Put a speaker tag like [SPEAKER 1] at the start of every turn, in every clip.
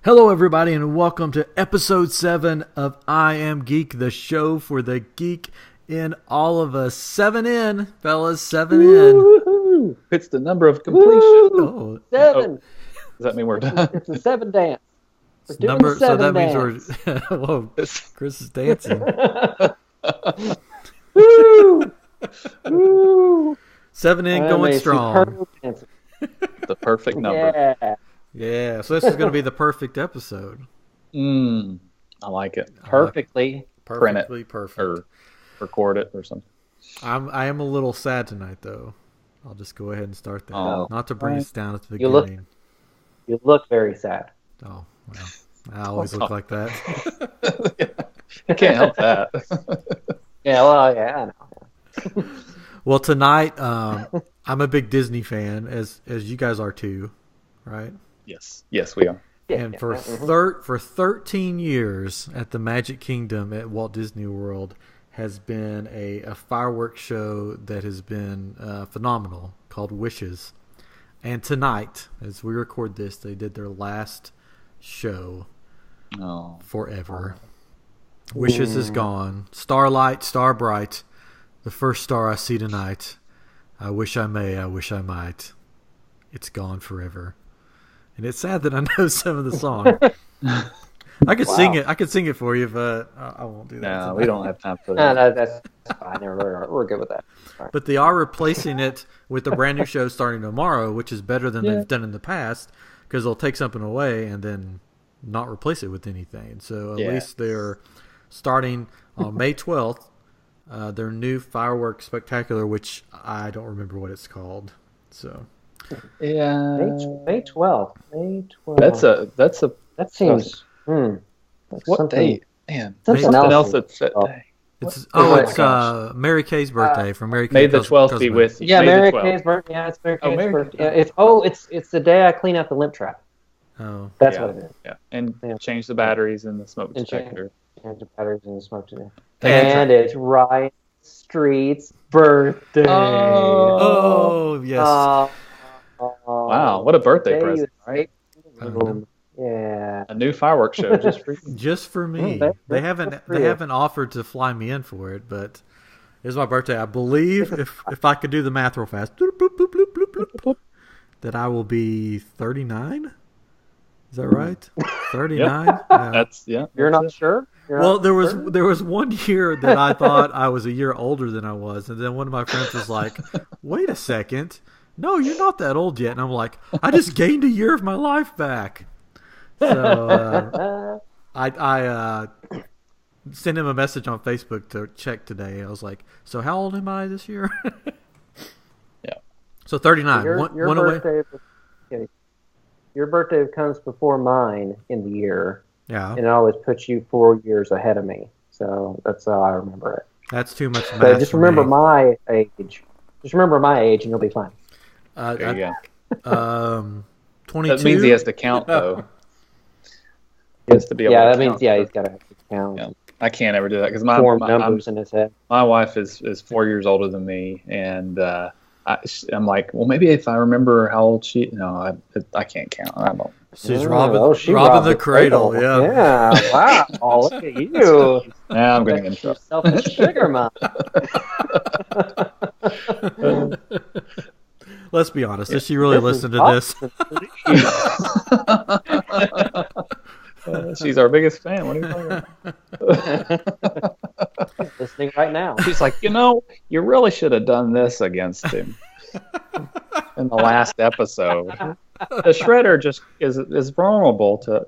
[SPEAKER 1] Hello, everybody, and welcome to episode 7 of I Am Geek, the show for the geek in all of us. 7 in, fellas, 7
[SPEAKER 2] Woo-hoo! It's the number of completion.
[SPEAKER 1] in.
[SPEAKER 3] 7.
[SPEAKER 2] Does that mean we're done?
[SPEAKER 3] It's a 7 dance. We're doing
[SPEAKER 1] Number,
[SPEAKER 3] the 7
[SPEAKER 1] so that
[SPEAKER 3] dance.
[SPEAKER 1] means we're. Whoa, Chris is dancing.
[SPEAKER 3] Woo! Woo!
[SPEAKER 1] 7 in, going strong.
[SPEAKER 2] The perfect number.
[SPEAKER 1] Yeah, so this is going to be the perfect episode.
[SPEAKER 2] I like it.
[SPEAKER 3] Perfectly.
[SPEAKER 1] Perfectly perfect.
[SPEAKER 2] Or record it or something.
[SPEAKER 1] I am a little sad tonight, though. I'll just go ahead and start that.
[SPEAKER 2] Oh.
[SPEAKER 1] Not to bring us down at the
[SPEAKER 3] You look-
[SPEAKER 1] beginning.
[SPEAKER 3] You look very sad.
[SPEAKER 1] Oh, well, I always look like that.
[SPEAKER 2] You can't help that.
[SPEAKER 3] Yeah, well, yeah, I know.
[SPEAKER 1] Well, tonight, I'm a big Disney fan, as you guys are too, right?
[SPEAKER 2] Yes, we are.
[SPEAKER 3] Yeah,
[SPEAKER 1] And
[SPEAKER 3] yeah,
[SPEAKER 1] for
[SPEAKER 3] mhm.
[SPEAKER 1] for 13 years at the Magic Kingdom at Walt Disney World has been a fireworks show that has been phenomenal called Wishes. And tonight, as we record this, they did their last show
[SPEAKER 2] Oh.
[SPEAKER 1] forever. Wishes is gone. Starlight, star bright, the first star I see tonight. I wish I may, I wish I might. It's gone forever. And it's sad that I know some of the song. I could sing it. I could sing it for you, but I won't do that.
[SPEAKER 2] No,
[SPEAKER 1] tonight.
[SPEAKER 2] we don't have time for
[SPEAKER 3] No,
[SPEAKER 2] that.
[SPEAKER 3] that's fine. We're good with that. All right.
[SPEAKER 1] But they are replacing it with a brand new show starting tomorrow, which is better than they've done in the past, because they'll take something away and then not replace it with anything. So at least they're starting on May 12th, their new fireworks spectacular, which I don't remember what it's called. So
[SPEAKER 2] Yeah.
[SPEAKER 3] May 12th. May 12th.
[SPEAKER 2] That's a
[SPEAKER 3] That seems. That's
[SPEAKER 2] what
[SPEAKER 3] something,
[SPEAKER 2] date? Man,
[SPEAKER 3] Something
[SPEAKER 2] something
[SPEAKER 3] else
[SPEAKER 2] else that's that
[SPEAKER 3] Oh.
[SPEAKER 2] day.
[SPEAKER 1] it's
[SPEAKER 3] Oh
[SPEAKER 1] it's
[SPEAKER 2] gosh.
[SPEAKER 1] Mary Kay's birthday from Mary Kay.
[SPEAKER 2] May the 12th be with
[SPEAKER 3] Yeah,
[SPEAKER 2] May the
[SPEAKER 3] Mary
[SPEAKER 2] 12th.
[SPEAKER 3] Kay's birthday. Yeah, it's Mary
[SPEAKER 2] Oh,
[SPEAKER 3] Kay's
[SPEAKER 2] Mary
[SPEAKER 3] birthday.
[SPEAKER 2] Kay.
[SPEAKER 3] Yeah, it's the day I clean out the limp trap.
[SPEAKER 1] Oh,
[SPEAKER 3] That's
[SPEAKER 2] Yeah.
[SPEAKER 3] what it is.
[SPEAKER 2] Yeah, and
[SPEAKER 3] Yeah.
[SPEAKER 2] change the batteries in the smoke
[SPEAKER 3] And
[SPEAKER 2] detector.
[SPEAKER 3] And the batteries in the smoke today.
[SPEAKER 2] Thank you.
[SPEAKER 3] And it's Ryan Street's birthday.
[SPEAKER 1] oh yes.
[SPEAKER 2] Wow, what a birthday
[SPEAKER 3] Day
[SPEAKER 2] present,
[SPEAKER 3] you
[SPEAKER 2] right?
[SPEAKER 3] escaped. Yeah.
[SPEAKER 2] A new fireworks show just for you.
[SPEAKER 1] Just for me.
[SPEAKER 3] That's
[SPEAKER 1] They
[SPEAKER 3] good
[SPEAKER 1] haven't
[SPEAKER 3] for you.
[SPEAKER 1] offered to fly me in for it, but it's my birthday. I believe if I could do the math real fast, bloop, bloop, bloop, bloop, bloop, bloop, bloop, that I will be 39. Is that right? 39. Yeah.
[SPEAKER 2] That's
[SPEAKER 3] You're not sure? You're
[SPEAKER 1] Well,
[SPEAKER 3] not
[SPEAKER 1] there
[SPEAKER 3] sure?
[SPEAKER 1] was one year that I thought I was a year older than I was, and then one of my friends was like, "Wait a second, no, you're not that old yet." And I'm like, "I just gained a year of my life back." So I sent him a message on Facebook to check today. I was like, "So how old am I this year?"
[SPEAKER 2] Yeah.
[SPEAKER 1] So 39.
[SPEAKER 3] Your
[SPEAKER 1] one away.
[SPEAKER 3] Your birthday comes before mine in the year,
[SPEAKER 1] Yeah,
[SPEAKER 3] and it always puts you 4 years ahead of me. So that's how I remember it.
[SPEAKER 1] that's too much math.
[SPEAKER 3] So just
[SPEAKER 1] for
[SPEAKER 3] remember
[SPEAKER 1] me.
[SPEAKER 3] my age. Just remember my age, and you'll be fine.
[SPEAKER 2] There you go.
[SPEAKER 1] 22.
[SPEAKER 2] That means he has to count, though. He has to be able
[SPEAKER 3] Yeah,
[SPEAKER 2] to
[SPEAKER 3] that means
[SPEAKER 2] count.
[SPEAKER 3] he's got to count.
[SPEAKER 2] Yeah. I can't ever do that because
[SPEAKER 3] Form numbers in his head.
[SPEAKER 2] my wife is 4 years older than me, and I'm like, well, maybe if I remember how old she. No, I can't count. I don't.
[SPEAKER 1] She's
[SPEAKER 3] Oh,
[SPEAKER 1] robbing
[SPEAKER 3] she
[SPEAKER 1] robbing
[SPEAKER 3] robbed
[SPEAKER 1] the cradle. Yeah.
[SPEAKER 3] Yeah. Wow. Look at you.
[SPEAKER 2] Now I'm going to get in
[SPEAKER 3] Got
[SPEAKER 2] trouble.
[SPEAKER 3] yourself a sugar mom.
[SPEAKER 1] Let's be honest. Does she really listen to this?
[SPEAKER 2] She's our biggest fan. What are you talking about?
[SPEAKER 3] Listening right now.
[SPEAKER 2] She's like, you really should have done this against him in the last episode. The shredder just is vulnerable to,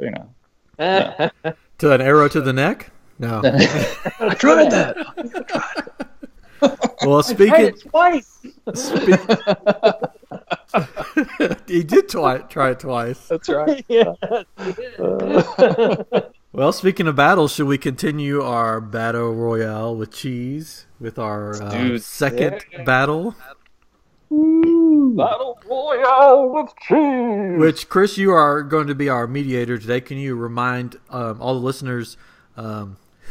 [SPEAKER 1] To an arrow to the neck? No.
[SPEAKER 2] I tried that.
[SPEAKER 1] Well,
[SPEAKER 3] Tried
[SPEAKER 1] speaking,
[SPEAKER 3] it twice.
[SPEAKER 1] he did try it twice.
[SPEAKER 2] That's right.
[SPEAKER 3] Yeah.
[SPEAKER 1] Well, speaking of battles, should we continue our battle royale with cheese with our
[SPEAKER 2] Dude.
[SPEAKER 1] second battle?
[SPEAKER 3] Battle Royale with cheese.
[SPEAKER 1] Which, Chris, you are going to be our mediator today. Can you remind all the listeners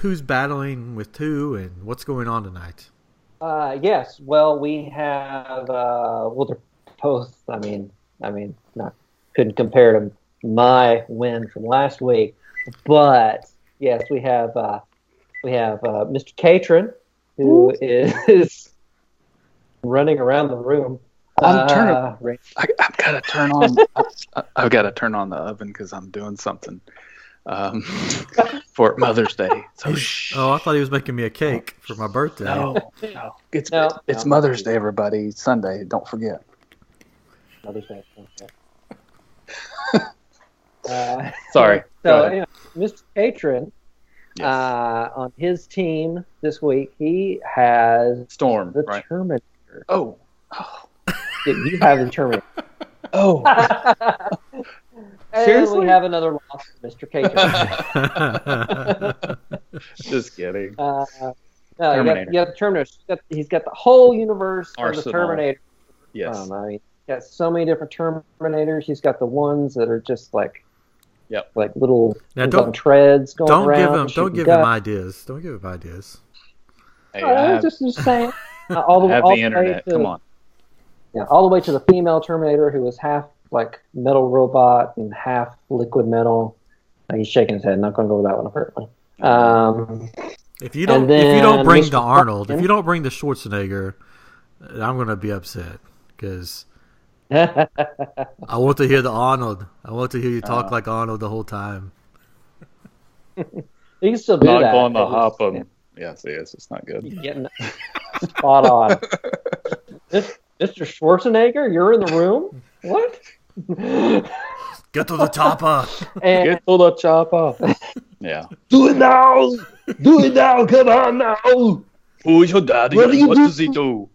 [SPEAKER 1] who's battling with who and what's going on tonight?
[SPEAKER 3] Yes. Well, we have. Well, they're both. I mean, not couldn't compare them my win from last week. But yes, we have Mr. Catron, who is running around the room.
[SPEAKER 4] I've got to turn on. I've got to turn on the oven because I'm doing something for Mother's Day. So
[SPEAKER 1] I thought he was making me a cake for my birthday.
[SPEAKER 4] No. It's Mother's Day, everybody. Sunday. Don't forget.
[SPEAKER 3] Mother's Day.
[SPEAKER 4] Sorry.
[SPEAKER 3] So anyway, Mr. Catron,
[SPEAKER 4] Yes.
[SPEAKER 3] on his team this week, he has
[SPEAKER 4] Storm,
[SPEAKER 3] the
[SPEAKER 4] right?
[SPEAKER 3] Terminator.
[SPEAKER 4] Oh.
[SPEAKER 3] You have the Terminator.
[SPEAKER 4] Oh.
[SPEAKER 3] And
[SPEAKER 4] Seriously?
[SPEAKER 3] we have another loss for Mr. Catron.
[SPEAKER 4] Just kidding.
[SPEAKER 3] No,
[SPEAKER 4] Terminator.
[SPEAKER 3] you got the Terminator. He's got the whole universe of the
[SPEAKER 4] Arsenal.
[SPEAKER 3] Terminator.
[SPEAKER 4] Yes.
[SPEAKER 3] I mean, he's got so many different Terminators. He's got the ones that are just like little
[SPEAKER 1] Now,
[SPEAKER 3] on treads going around.
[SPEAKER 1] Don't give him ideas. Don't give him ideas.
[SPEAKER 4] Hey, I have,
[SPEAKER 3] just saying. All the,
[SPEAKER 4] I have
[SPEAKER 3] all
[SPEAKER 4] the
[SPEAKER 3] the way
[SPEAKER 4] internet.
[SPEAKER 3] to-
[SPEAKER 4] Come on.
[SPEAKER 3] Yeah, all the way to the female Terminator, who was half like metal robot and half liquid metal. He's shaking his head. Not going to go with that one apparently.
[SPEAKER 1] If you don't bring the Arnold, if you don't bring the Schwarzenegger, I'm going to be upset because I want to hear the Arnold. I want to hear you talk like Arnold the whole time.
[SPEAKER 3] You can still do
[SPEAKER 4] Not
[SPEAKER 3] that.
[SPEAKER 4] going to
[SPEAKER 3] It's
[SPEAKER 4] hop
[SPEAKER 3] just,
[SPEAKER 4] him. Yes, it's not good.
[SPEAKER 3] You're getting spot on. Mr. Schwarzenegger, you're in the room? What?
[SPEAKER 1] Get to the chopper.
[SPEAKER 3] And
[SPEAKER 4] Get to the chopper. Yeah.
[SPEAKER 3] do it now! Do it now! Come on now!
[SPEAKER 4] Who is your daddy?
[SPEAKER 3] What do you
[SPEAKER 4] What
[SPEAKER 3] do?
[SPEAKER 4] does he do?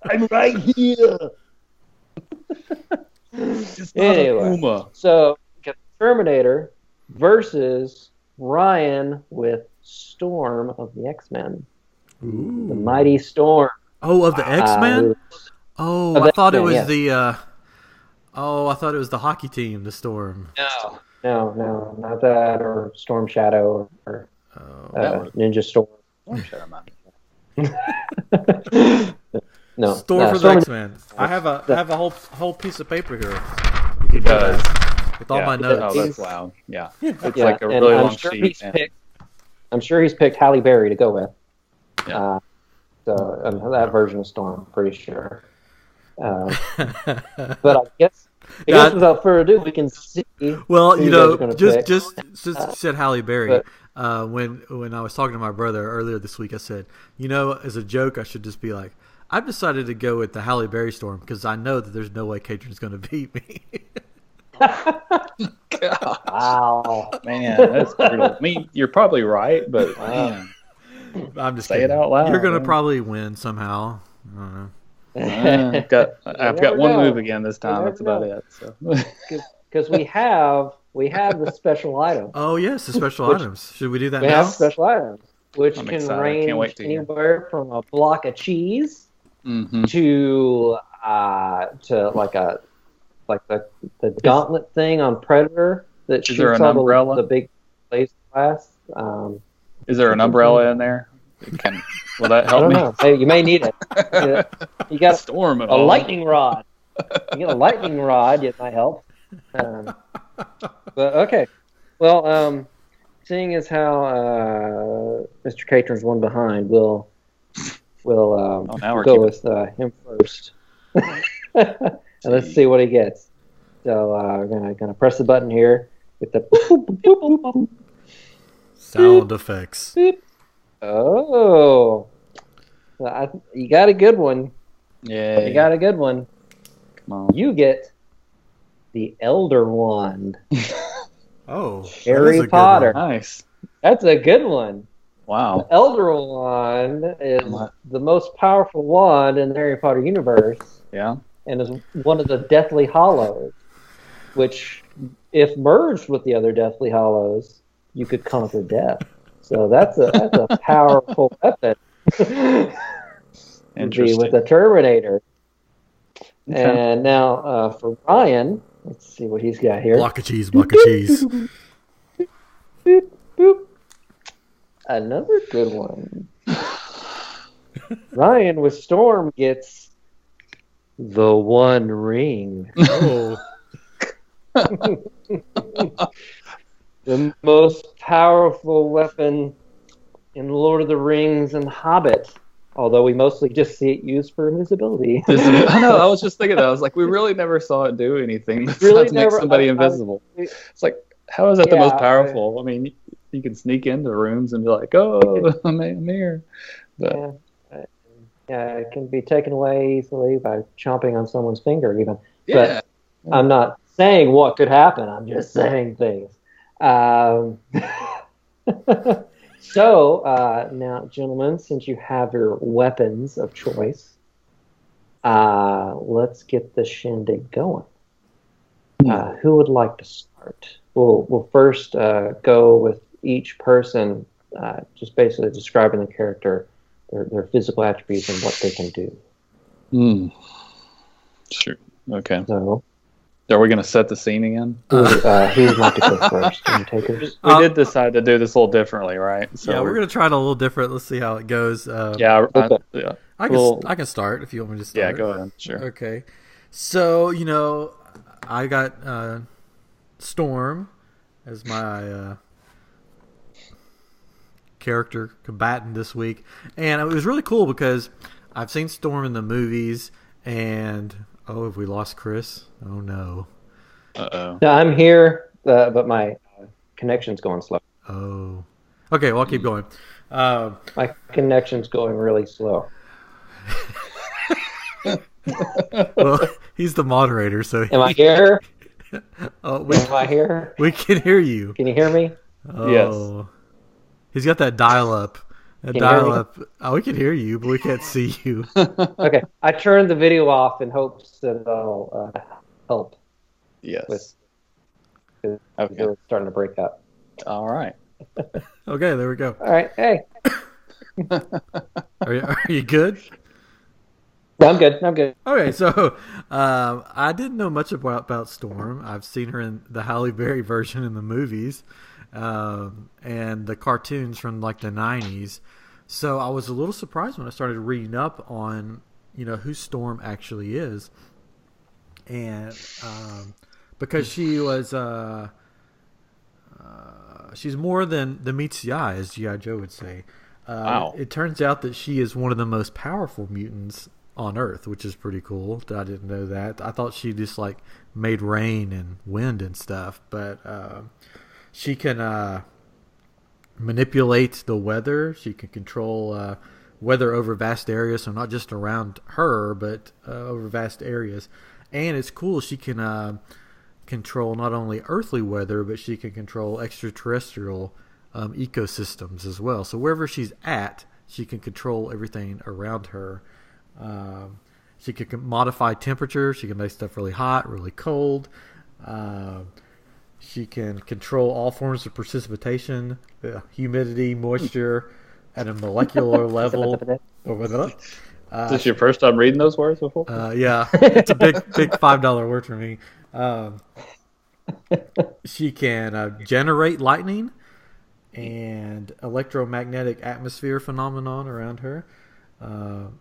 [SPEAKER 3] I'm right here.
[SPEAKER 4] It's not a
[SPEAKER 3] Anyway,
[SPEAKER 4] Puma.
[SPEAKER 3] so get Terminator versus Ryan with Storm of the X-Men. The Mighty Storm.
[SPEAKER 1] Oh, of the X-Men?
[SPEAKER 3] Of
[SPEAKER 1] I thought it
[SPEAKER 3] X-Men,
[SPEAKER 1] was
[SPEAKER 3] yeah.
[SPEAKER 1] I thought it was the hockey team, the Storm.
[SPEAKER 3] No, not that, or Storm Shadow, or Ninja Storm.
[SPEAKER 4] Shut him up.
[SPEAKER 3] No,
[SPEAKER 1] Storm for the
[SPEAKER 3] Storm-
[SPEAKER 1] X-Men. I have a whole piece of paper here.
[SPEAKER 4] He does.
[SPEAKER 1] With all my notes.
[SPEAKER 4] Oh, that's loud. Yeah. It's
[SPEAKER 3] Yeah,
[SPEAKER 4] like a
[SPEAKER 3] and
[SPEAKER 4] really
[SPEAKER 3] I'm
[SPEAKER 4] long
[SPEAKER 3] sure
[SPEAKER 4] sheet.
[SPEAKER 3] he's picked. I'm sure he's picked Halle Berry to go with.
[SPEAKER 4] Yeah.
[SPEAKER 3] So that version of Storm, pretty sure. But I guess without further ado, we can see.
[SPEAKER 1] Well,
[SPEAKER 3] who
[SPEAKER 1] you
[SPEAKER 3] guys are
[SPEAKER 1] know,
[SPEAKER 3] gonna
[SPEAKER 1] just
[SPEAKER 3] pick.
[SPEAKER 1] since you said Halle Berry, when I was talking to my brother earlier this week, I said, as a joke, I should just be like, I've decided to go with the Halle Berry Storm because I know that there's no way Catron's going to beat me.
[SPEAKER 3] Wow,
[SPEAKER 4] Man, that's brutal. I mean, you're probably right, but man,
[SPEAKER 1] I'm just
[SPEAKER 4] say
[SPEAKER 1] kidding.
[SPEAKER 4] it out loud.
[SPEAKER 1] You're going to
[SPEAKER 4] man.
[SPEAKER 1] probably win somehow. I don't know.
[SPEAKER 4] I've got
[SPEAKER 3] never
[SPEAKER 4] one
[SPEAKER 3] know.
[SPEAKER 4] move again this time.
[SPEAKER 3] never
[SPEAKER 4] That's about
[SPEAKER 3] know.
[SPEAKER 4] it. So.
[SPEAKER 3] because we have the special item.
[SPEAKER 1] Oh yes, the special items. Should we do that
[SPEAKER 3] We
[SPEAKER 1] now?
[SPEAKER 3] have special items, which
[SPEAKER 4] I'm
[SPEAKER 3] can
[SPEAKER 4] excited.
[SPEAKER 3] range
[SPEAKER 4] Can't wait to hear.
[SPEAKER 3] anywhere from a block of cheese
[SPEAKER 4] Mm-hmm.
[SPEAKER 3] to like the gauntlet thing on Predator that
[SPEAKER 4] Is there
[SPEAKER 3] shoots
[SPEAKER 4] an
[SPEAKER 3] all
[SPEAKER 4] umbrella?
[SPEAKER 3] the big laser blasts.
[SPEAKER 4] Is there an umbrella in there? Will that
[SPEAKER 3] I
[SPEAKER 4] help
[SPEAKER 3] don't
[SPEAKER 4] me?
[SPEAKER 3] know. Hey, you may need it. You got
[SPEAKER 4] Storm and
[SPEAKER 3] a
[SPEAKER 4] all.
[SPEAKER 3] lightning rod. You get a lightning rod, it might help. But okay. Well, seeing as how Mr. Catron's one behind, we'll
[SPEAKER 4] now we're
[SPEAKER 3] go
[SPEAKER 4] keeping-
[SPEAKER 3] with him first. And let's see what he gets. So we're gonna press the button here with the boop, boop, boop, boop, boop.
[SPEAKER 1] Sound effects.
[SPEAKER 3] Oh, you got a good one.
[SPEAKER 4] Yeah.
[SPEAKER 3] You got a good one.
[SPEAKER 4] Come on.
[SPEAKER 3] You get the Elder Wand.
[SPEAKER 1] Oh,
[SPEAKER 3] Harry
[SPEAKER 1] that is a good
[SPEAKER 3] Potter.
[SPEAKER 1] one.
[SPEAKER 4] Nice.
[SPEAKER 3] That's a good one.
[SPEAKER 4] Wow.
[SPEAKER 3] The Elder Wand is the most powerful wand in the Harry Potter universe,
[SPEAKER 4] Yeah.
[SPEAKER 3] and is one of the Deathly Hallows, which, if merged with the other Deathly Hallows, you could conquer death. So that's a powerful weapon. To be
[SPEAKER 4] Interesting.
[SPEAKER 3] with the Terminator.
[SPEAKER 4] Okay.
[SPEAKER 3] And now for Ryan, let's see what he's got here.
[SPEAKER 1] Block of cheese, block of cheese.
[SPEAKER 3] Boop, boop. Another good one. Ryan with Storm gets the One Ring.
[SPEAKER 1] Oh,
[SPEAKER 3] The most powerful weapon in Lord of the Rings and Hobbit, although we mostly just see it used for invisibility.
[SPEAKER 4] I know. I was just thinking that. I was like, we really never saw it do anything besides
[SPEAKER 3] Really
[SPEAKER 4] make somebody invisible. It's like, how is that the most powerful? I mean, you can sneak into rooms and be like, "Oh, I'm here." But,
[SPEAKER 3] yeah, it can be taken away easily by chomping on someone's finger, even.
[SPEAKER 4] yeah.
[SPEAKER 3] But I'm not saying what could happen. I'm just saying things. So now, gentlemen, since you have your weapons of choice, let's get the shindig going. Who would like to start? We'll first go with each person, just basically describing the character, their physical attributes, and what they can do.
[SPEAKER 4] Sure. Okay.
[SPEAKER 3] So,
[SPEAKER 4] are we going to set the scene again?
[SPEAKER 3] who would like to go first? Takers?
[SPEAKER 4] We did decide to do this a little differently, right?
[SPEAKER 1] So yeah, we're going to try it a little different. Let's see how it goes. I can start if you want me to start.
[SPEAKER 4] Yeah, go ahead. Sure.
[SPEAKER 1] Okay. So, I got Storm as my character combatant this week. And it was really cool because I've seen Storm in the movies and... Oh, have we lost Chris? Oh, no.
[SPEAKER 3] Uh-oh. No, I'm here, but my connection's going slow.
[SPEAKER 1] Oh. Okay, well, I'll keep going.
[SPEAKER 3] My connection's going really slow.
[SPEAKER 1] Well, he's the moderator, so...
[SPEAKER 3] Am I here?
[SPEAKER 1] Am
[SPEAKER 3] I here?
[SPEAKER 1] We can hear you.
[SPEAKER 3] Can you hear me?
[SPEAKER 1] Oh.
[SPEAKER 4] Yes.
[SPEAKER 1] He's got that dial-up. Oh, we can hear you, but we can't see you.
[SPEAKER 3] Okay, I turned the video off in hopes that it'll help.
[SPEAKER 4] Yes.
[SPEAKER 3] Okay. It's starting to break up.
[SPEAKER 4] All right.
[SPEAKER 1] Okay, there we go.
[SPEAKER 3] All right, hey.
[SPEAKER 1] Are you good?
[SPEAKER 3] I'm good.
[SPEAKER 1] Okay, so I didn't know much about Storm. I've seen her in the Halle Berry version in the movies. And the cartoons from like the 90s. So I was a little surprised when I started reading up on, who Storm actually is. And because she was, she's more than meets the eye, as G.I. Joe would say.
[SPEAKER 4] Wow.
[SPEAKER 1] It turns out that she is one of the most powerful mutants on Earth, which is pretty cool. I didn't know that. I thought she just like made rain and wind and stuff, but she can manipulate the weather. She can control weather over vast areas, so not just around her, but over vast areas. And it's cool, she can control not only earthly weather, but she can control extraterrestrial ecosystems as well. So wherever she's at, she can control everything around her. She can modify temperature. She can make stuff really hot, really cold. She can control all forms of precipitation, humidity, moisture at a molecular level.
[SPEAKER 4] Is this your first time reading those words before?
[SPEAKER 1] Yeah, it's a big $5 word for me. She can generate lightning and electromagnetic atmosphere phenomenon around her.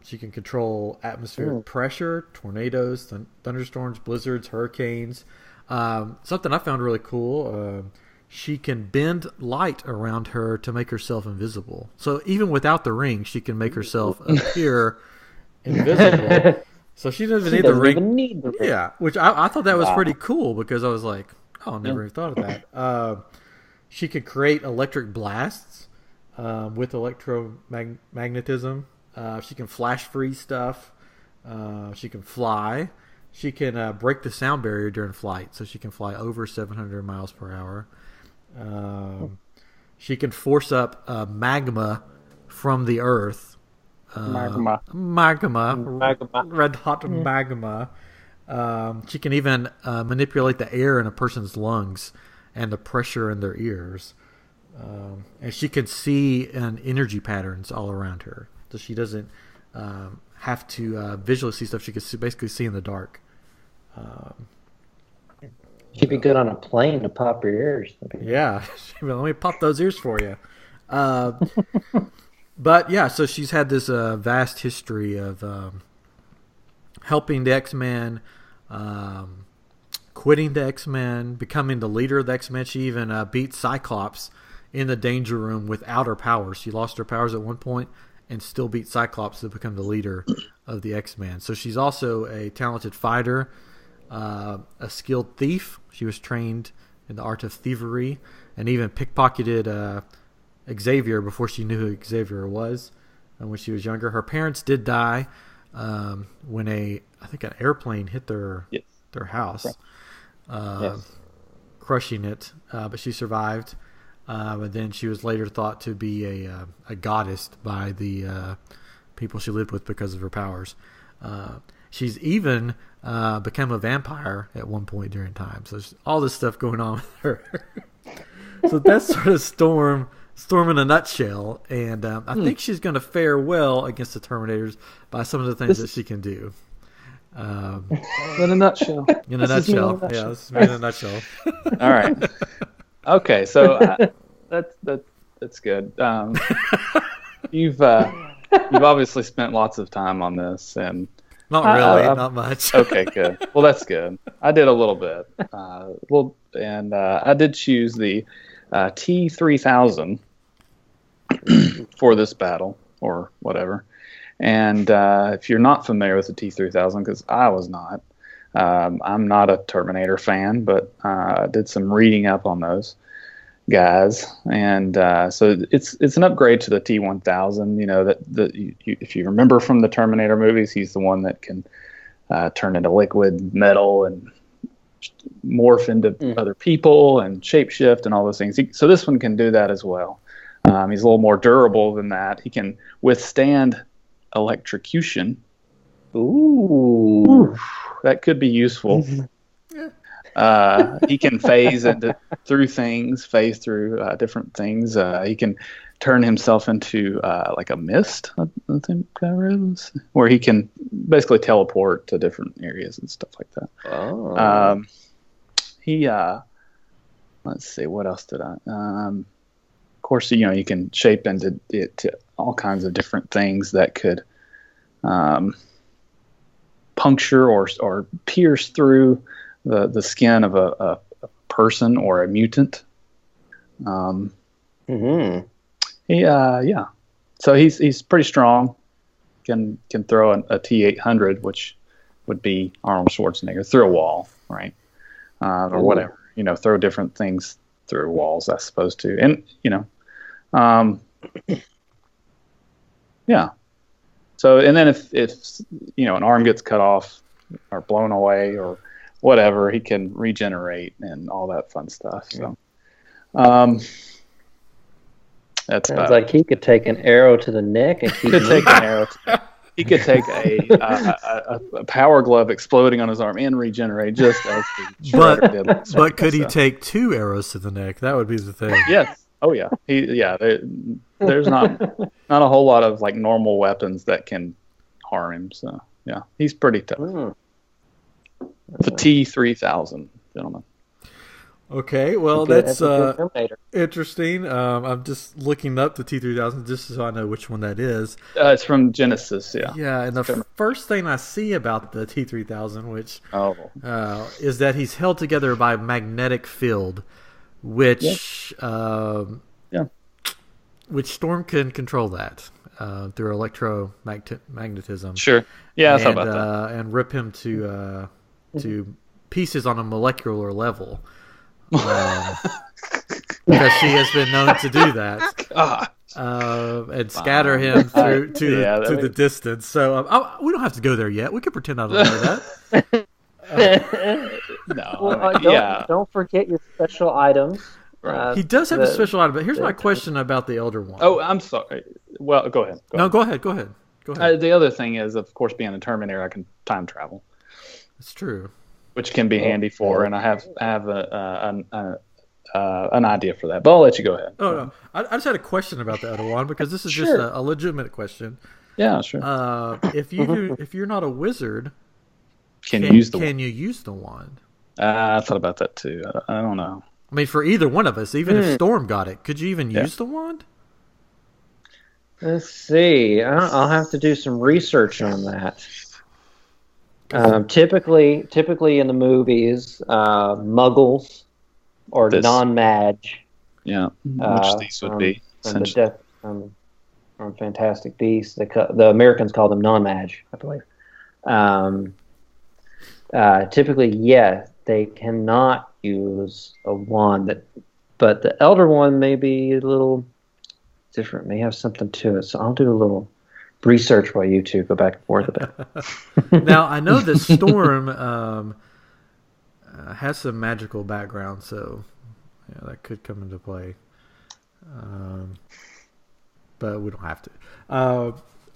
[SPEAKER 1] She can control atmospheric pressure, tornadoes, thunderstorms, blizzards, hurricanes. Something I found really cool, she can bend light around her to make herself invisible. So even without the ring, she can make herself appear invisible. So she doesn't even need the ring. Yeah, which I thought that was pretty cool because I was like, oh, I never even thought of that. She can create electric blasts with electromagnetism. She can flash freeze stuff. She can fly. She can break the sound barrier during flight, so she can fly over 700 miles per hour. She can force up magma from the earth. Magma. Red hot magma. She can even manipulate the air in a person's lungs and the pressure in their ears. And she can see energy patterns all around her. So she doesn't have to visually see stuff. She can basically see in the dark.
[SPEAKER 3] She'd be good on a plane to pop your ears.
[SPEAKER 1] Yeah. Let me pop those ears for you. But yeah, so she's had this vast history of helping the X-Men, quitting the X-Men, becoming the leader of the X-Men. She even beat Cyclops in the Danger Room without her powers. She lost her powers at one point and still beat Cyclops to become the leader of the X-Men. So she's also a talented fighter, a skilled thief. She was trained in the art of thievery and even pickpocketed Xavier before she knew who Xavier was when she was younger. Her parents did die when I think an airplane hit their house, crushing it. But she survived. But then she was later thought to be a goddess by the people she lived with because of her powers. She's even become a vampire at one point during time. So there's all this stuff going on with her. So that's sort of Storm in a nutshell. And I think she's going to fare well against the Terminators by some of the things that she can do.
[SPEAKER 2] In a nutshell.
[SPEAKER 1] In a nutshell. Yeah, this is me in a nutshell.
[SPEAKER 2] All right. Okay, so that's good. You've obviously spent lots of time on this, and
[SPEAKER 1] not really, not much.
[SPEAKER 2] Okay, good. Well, that's good. I did a little bit. I did choose the T-3000 for this battle or whatever. And if you're not familiar with the T-3000, because I was not, I'm not a Terminator fan, but I did some reading up on those guys, and so it's an upgrade to the T-1000. You know if you remember from the Terminator movies, he's the one that can turn into liquid metal and morph into other people and shapeshift and all those things. So this one can do that as well. He's a little more durable than that. He can withstand electrocution.
[SPEAKER 3] Ooh,
[SPEAKER 2] that could be useful. He can phase through different things. He can turn himself into like a mist, I think that is, where he can basically teleport to different areas and stuff like that.
[SPEAKER 3] Oh.
[SPEAKER 2] Let's see, what else did I? Of course, you can shape into all kinds of different things that could puncture or pierce through the skin of a person or a mutant. So he's pretty strong. Can throw a T-800, which would be Arnold Schwarzenegger, through a wall, right? Or whatever. Throw different things through walls, I suppose, too. And yeah. So, and then if an arm gets cut off or blown away or whatever, he can regenerate and all that fun stuff. So, that's
[SPEAKER 3] sounds like he could take an arrow to the neck and keep
[SPEAKER 2] take an arrow. He could take a power glove exploding on his arm and regenerate just as the Shredder did.
[SPEAKER 1] But could he take 2 arrows to the neck? That would be the thing.
[SPEAKER 2] Yes. Oh yeah. There's not a whole lot of like normal weapons that can harm him. So yeah, he's pretty tough. The T-3000, gentlemen.
[SPEAKER 1] Okay, well that's interesting. I'm just looking up the T-3000 just so I know which one that is.
[SPEAKER 2] It's from Genesis, yeah.
[SPEAKER 1] Yeah, and the first thing I see about the T-3000, which is that he's held together by a magnetic field, which which Storm can control that through electromagnetism.
[SPEAKER 2] Sure. Yeah, I thought about that.
[SPEAKER 1] And rip him to pieces on a molecular level. Because she has been known to do that, and scatter him through to the distance. So we don't have to go there yet. We can pretend I don't know
[SPEAKER 3] that. Don't forget your special items.
[SPEAKER 2] Right.
[SPEAKER 1] He does have a special item, but here's my question about the Elder One.
[SPEAKER 2] Oh, I'm sorry. Well, go ahead.
[SPEAKER 1] Go ahead.
[SPEAKER 2] The other thing is, of course, being a Terminator, I can time travel.
[SPEAKER 1] That's true.
[SPEAKER 2] Which can be handy for, and I have an idea for that. But I'll let you go ahead.
[SPEAKER 1] Oh no, I just had a question about the other one because this is just a legitimate question.
[SPEAKER 2] Yeah, sure.
[SPEAKER 1] If you're not a wizard, can you use the wand?
[SPEAKER 2] I thought about that too. I don't know.
[SPEAKER 1] I mean, for either one of us, even if Storm got it, could you even use the wand?
[SPEAKER 3] Let's see. I'll have to do some research on that. Typically in the movies, Muggles or non-Magi.
[SPEAKER 2] Yeah, which these would be.
[SPEAKER 3] From Fantastic Beasts. The Americans call them non-Magi, I believe. Typically, they cannot use a wand, but the Elder One may be a little different, may have something to it. So I'll do a little research while you two go back and forth a bit.
[SPEAKER 1] Now, I know that Storm has some magical background, so that could come into play. But we don't have to.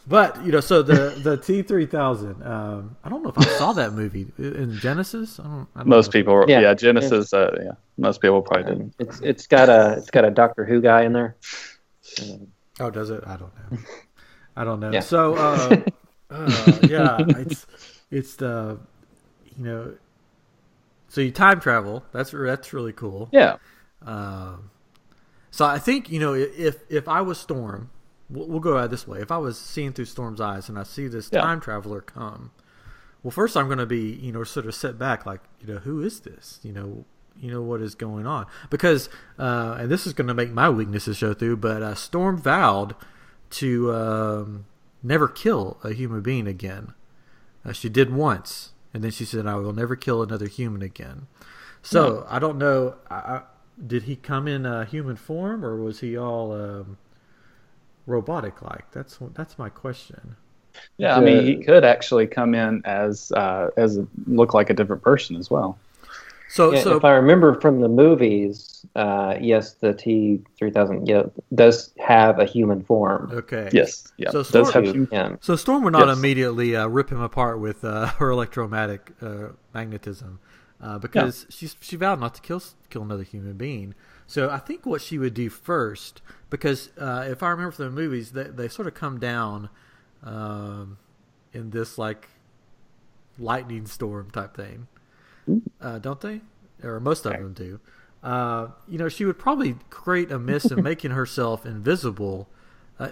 [SPEAKER 1] But so the T-3000. I don't know if I saw that movie in Genesis. I don't
[SPEAKER 2] most people, Genesis. Most people probably didn't.
[SPEAKER 3] It's got a Doctor Who guy in there.
[SPEAKER 1] Oh, does it? I don't know. I don't know.
[SPEAKER 3] Yeah.
[SPEAKER 1] So it's the So you time travel. That's really cool.
[SPEAKER 2] Yeah.
[SPEAKER 1] So I think if I was Storm. We'll go at it this way. If I was seeing through Storm's eyes and I see this time traveler come, well, first I'm going to be, sort of set back, like, who is this? What is going on? Because, and this is going to make my weaknesses show through, but Storm vowed to never kill a human being again. She did once, and then she said, "I will never kill another human again." So I don't know. Did he come in human form, or was he all robotic like? That's my question.
[SPEAKER 2] Yeah, I mean, he could actually come in as look like a different person as well.
[SPEAKER 3] So if I remember from the movies, yes, the T-3000 does have a human form.
[SPEAKER 1] Okay.
[SPEAKER 2] Yes. Yeah.
[SPEAKER 1] So Storm,
[SPEAKER 2] does have human.
[SPEAKER 1] So Storm would not immediately rip him apart with her electromagnetic magnetism, because she vowed not to kill another human being. So I think what she would do first, because if I remember from the movies, they sort of come down in this like lightning storm type thing, don't they? Or most of them do. She would probably create a mist and making herself invisible,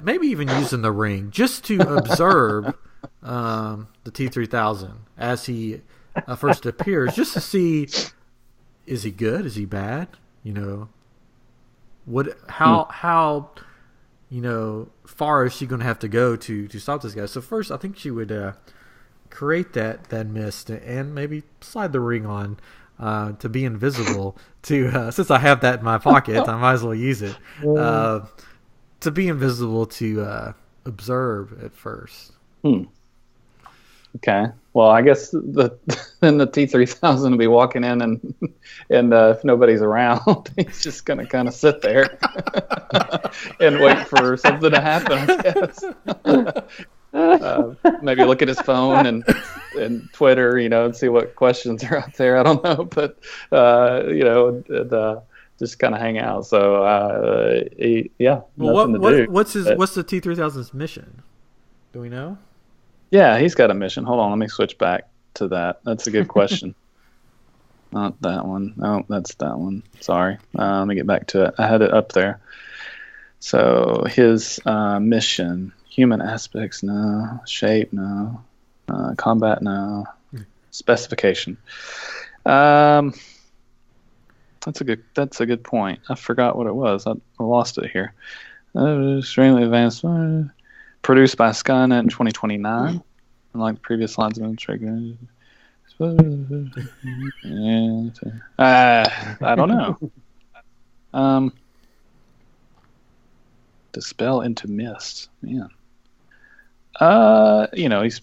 [SPEAKER 1] maybe even using the ring just to observe the T-3000 as he first appears, just to see, is he good? Is he bad? How far is she going to have to go to stop this guy? So first, I think she would create that mist and maybe slide the ring on to be invisible. Since I have that in my pocket, I might as well use it to be invisible to observe at first.
[SPEAKER 2] Okay. Well, I guess then the T-3000 will be walking in, and if nobody's around, he's just going to kind of sit there and wait for something to happen, I guess. Maybe look at his phone and Twitter, and see what questions are out there. I don't know, but just kind of hang out. So nothing to do.
[SPEAKER 1] What's the T-3000's mission? Do we know?
[SPEAKER 2] Yeah, he's got a mission. Hold on, let me switch back to that. That's a good question. Not that one. No, that's that one. Sorry. Let me get back to it. I had it up there. So his mission: human aspects, no. Shape, no. Combat, no. Specification. That's a good point. I forgot what it was. I lost it here. Extremely advanced. Produced by Skynet in 2029. Unlike the previous lines of trigger. I don't know. Dispel into mist. Man. He's.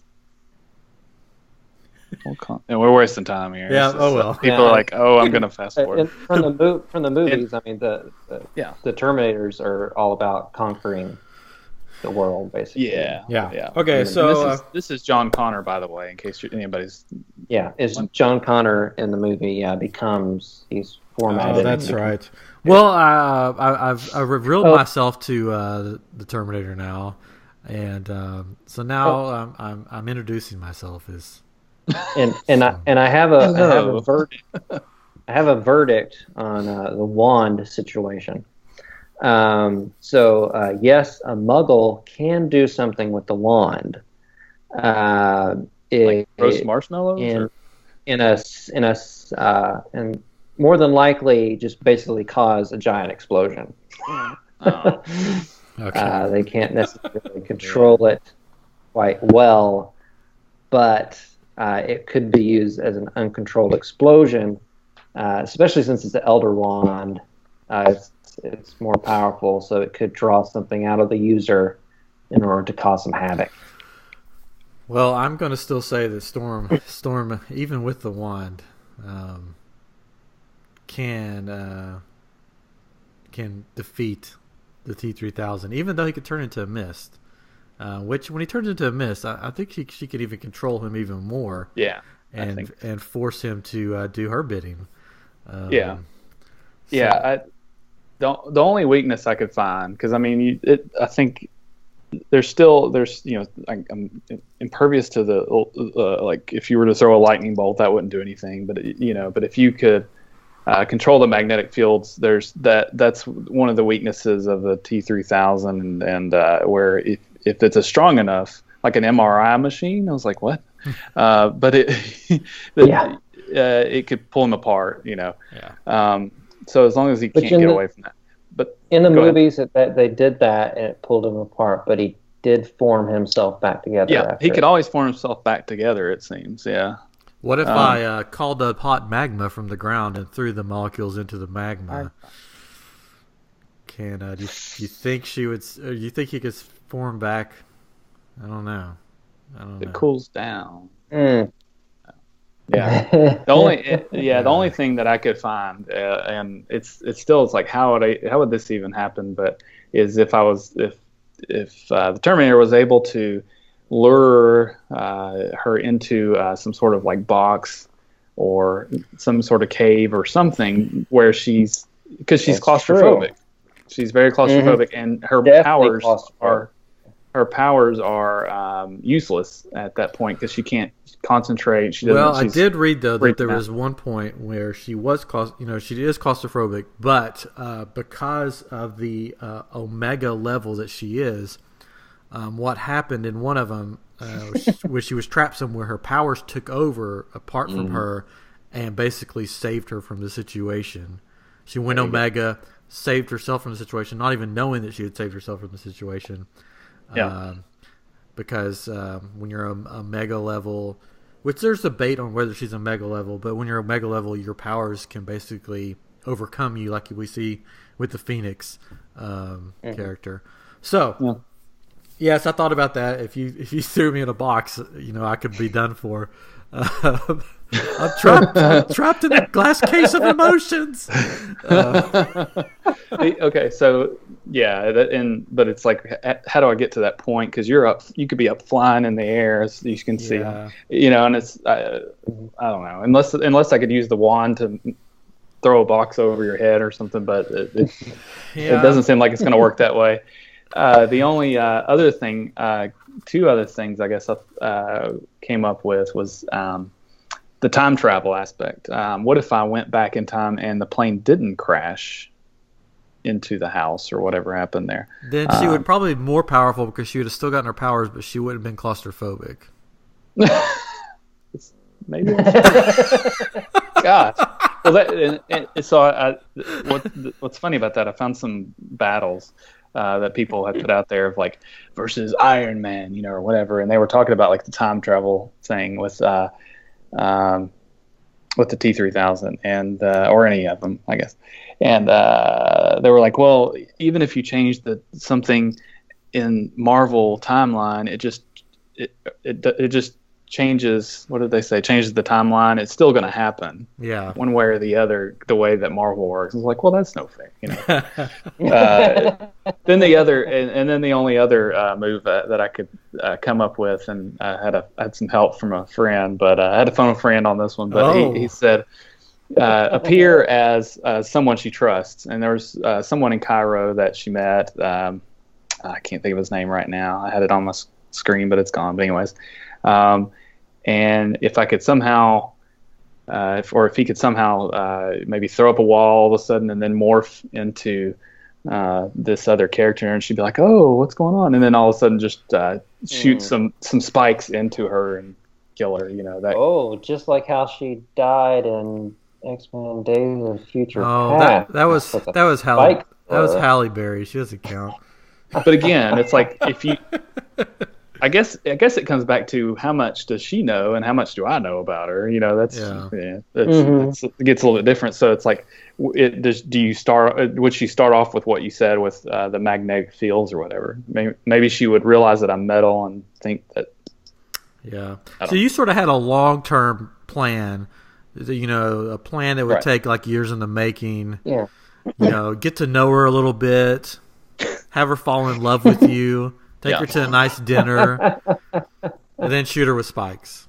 [SPEAKER 2] We're wasting time here.
[SPEAKER 1] Yeah. Well.
[SPEAKER 2] People are like, "Oh, I'm gonna fast forward."
[SPEAKER 3] From the movies, I mean, the Terminators are all about conquering the world, basically.
[SPEAKER 2] Yeah.
[SPEAKER 1] Okay, so
[SPEAKER 2] this is John Connor, by the way, in case anybody's.
[SPEAKER 3] Yeah, is John Connor in the movie? Yeah, he's formatted.
[SPEAKER 1] Oh, that's right. Well, I've revealed myself to the Terminator now, and so now I'm introducing myself as.
[SPEAKER 3] And I have a verdict. I have a verdict on the wand situation. Yes, a Muggle can do something with the wand.
[SPEAKER 2] Like roast marshmallows?
[SPEAKER 3] And more than likely just basically cause a giant explosion.
[SPEAKER 2] Oh.
[SPEAKER 1] Okay.
[SPEAKER 3] They can't necessarily control it quite well, but it could be used as an uncontrolled explosion, especially since it's an Elder Wand. It's more powerful, so it could draw something out of the user in order to cause some havoc.
[SPEAKER 1] Well, I'm going to still say that Storm, even with the wand, can defeat the T-3000, even though he could turn into a mist. Which, when he turns into a mist, I think she could even control him even more.
[SPEAKER 2] Yeah,
[SPEAKER 1] and force him to do her bidding.
[SPEAKER 2] The only weakness I could find, because I mean, I think there's impervious to the like if you were to throw a lightning bolt, that wouldn't do anything. But but if you could control the magnetic fields, that's one of the weaknesses of the T-3000, and where if it's a strong enough, like an MRI machine, I was like, what? But it could pull him apart, Yeah. So as long as he can't get away from that. But
[SPEAKER 3] in the movies, that they did that and it pulled him apart, but he did form himself back together.
[SPEAKER 2] Yeah, he could always form himself back together, it seems. Yeah.
[SPEAKER 1] What if I called up hot magma from the ground and threw the molecules into the magma? Do you think she would? You think he could form back? I don't know.
[SPEAKER 2] It cools down.
[SPEAKER 3] Mm.
[SPEAKER 2] Yeah. The only thing that I could find, and it's like how would this even happen? But is if the Terminator was able to lure her into some sort of like box or some sort of cave or something where because she's claustrophobic. True. She's very claustrophobic, and her powers are useless at that point because she can't concentrate.
[SPEAKER 1] I did read though that there was one point where she was she is claustrophobic, but because of the omega level that she is, what happened in one of them where she was trapped somewhere, her powers took over apart from her and basically saved her from the situation. She went omega, saved herself from the situation, not even knowing that she had saved herself from the situation.
[SPEAKER 2] Yeah.
[SPEAKER 1] Because when you're a mega level, which there's debate on whether she's a mega level, but when you're a mega level, your powers can basically overcome you, like we see with the Phoenix character. So, yes, I thought about that. If you threw me in a box, I could be done for. I'm trapped in a glass case of emotions.
[SPEAKER 2] Okay, so but it's like, how do I get to that point? Because you could be up flying in the air, as you can see, and it's I don't know, unless I could use the wand to throw a box over your head or something, but it doesn't seem like it's going to work that way. The only other thing, two other things I guess I came up with was the time travel aspect. What if I went back in time and the plane didn't crash into the house or whatever happened there?
[SPEAKER 1] Then she would probably be more powerful because she would have still gotten her powers, but she wouldn't have been claustrophobic.
[SPEAKER 2] Maybe. Gosh. Well, what's funny about that? I found some battles that people had put out there of like versus Iron Man, or whatever, and they were talking about like the time travel thing with the T-3000 and or any of them, I guess. And they were like, well, even if you change something in Marvel timeline, it just changes. What did they say? Changes the timeline. It's still going to happen.
[SPEAKER 1] Yeah.
[SPEAKER 2] One way or the other, the way that Marvel works. It's like, well, that's no fair. Then the other, and then the only other move that I could come up with, and I had some help from a friend, but I had to phone a friend on this one. But he said, appear as someone she trusts. And there was someone in Cairo that she met. I can't think of his name right now. I had it on my screen, but it's gone. But anyways. And if I could somehow, if he could somehow maybe throw up a wall all of a sudden and then morph into this other character, and she'd be like, "Oh, what's going on?" And then all of a sudden just shoot some spikes into her and killer. You know that.
[SPEAKER 3] Oh, just like how she died in X-Men: Days of Future
[SPEAKER 1] Oh,
[SPEAKER 3] Past.
[SPEAKER 1] that was Halle Berry. She doesn't count.
[SPEAKER 2] But again, it's like if you. I guess it comes back to how much does she know and how much do I know about her? You know, it gets a little bit different. So it's like, would she start off with what you said with the magnetic fields or whatever? Maybe she would realize that I'm metal and think that.
[SPEAKER 1] Yeah. So you sort of had a long-term plan, a plan that would take like years in the making.
[SPEAKER 3] Yeah.
[SPEAKER 1] Get to know her a little bit, have her fall in love with you. Take her to a nice dinner, and then shoot her with spikes.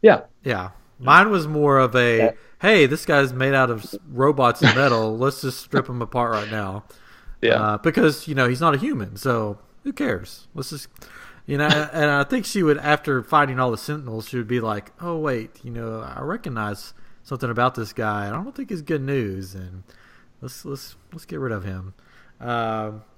[SPEAKER 2] Yeah.
[SPEAKER 1] Yeah. Mine was more of hey, this guy's made out of robots and metal. Let's just strip him apart right now.
[SPEAKER 2] Yeah.
[SPEAKER 1] Because, he's not a human, so who cares? Let's just, and I think she would, after fighting all the Sentinels, she would be like, oh, wait, I recognize something about this guy. I don't think it's good news, and let's get rid of him.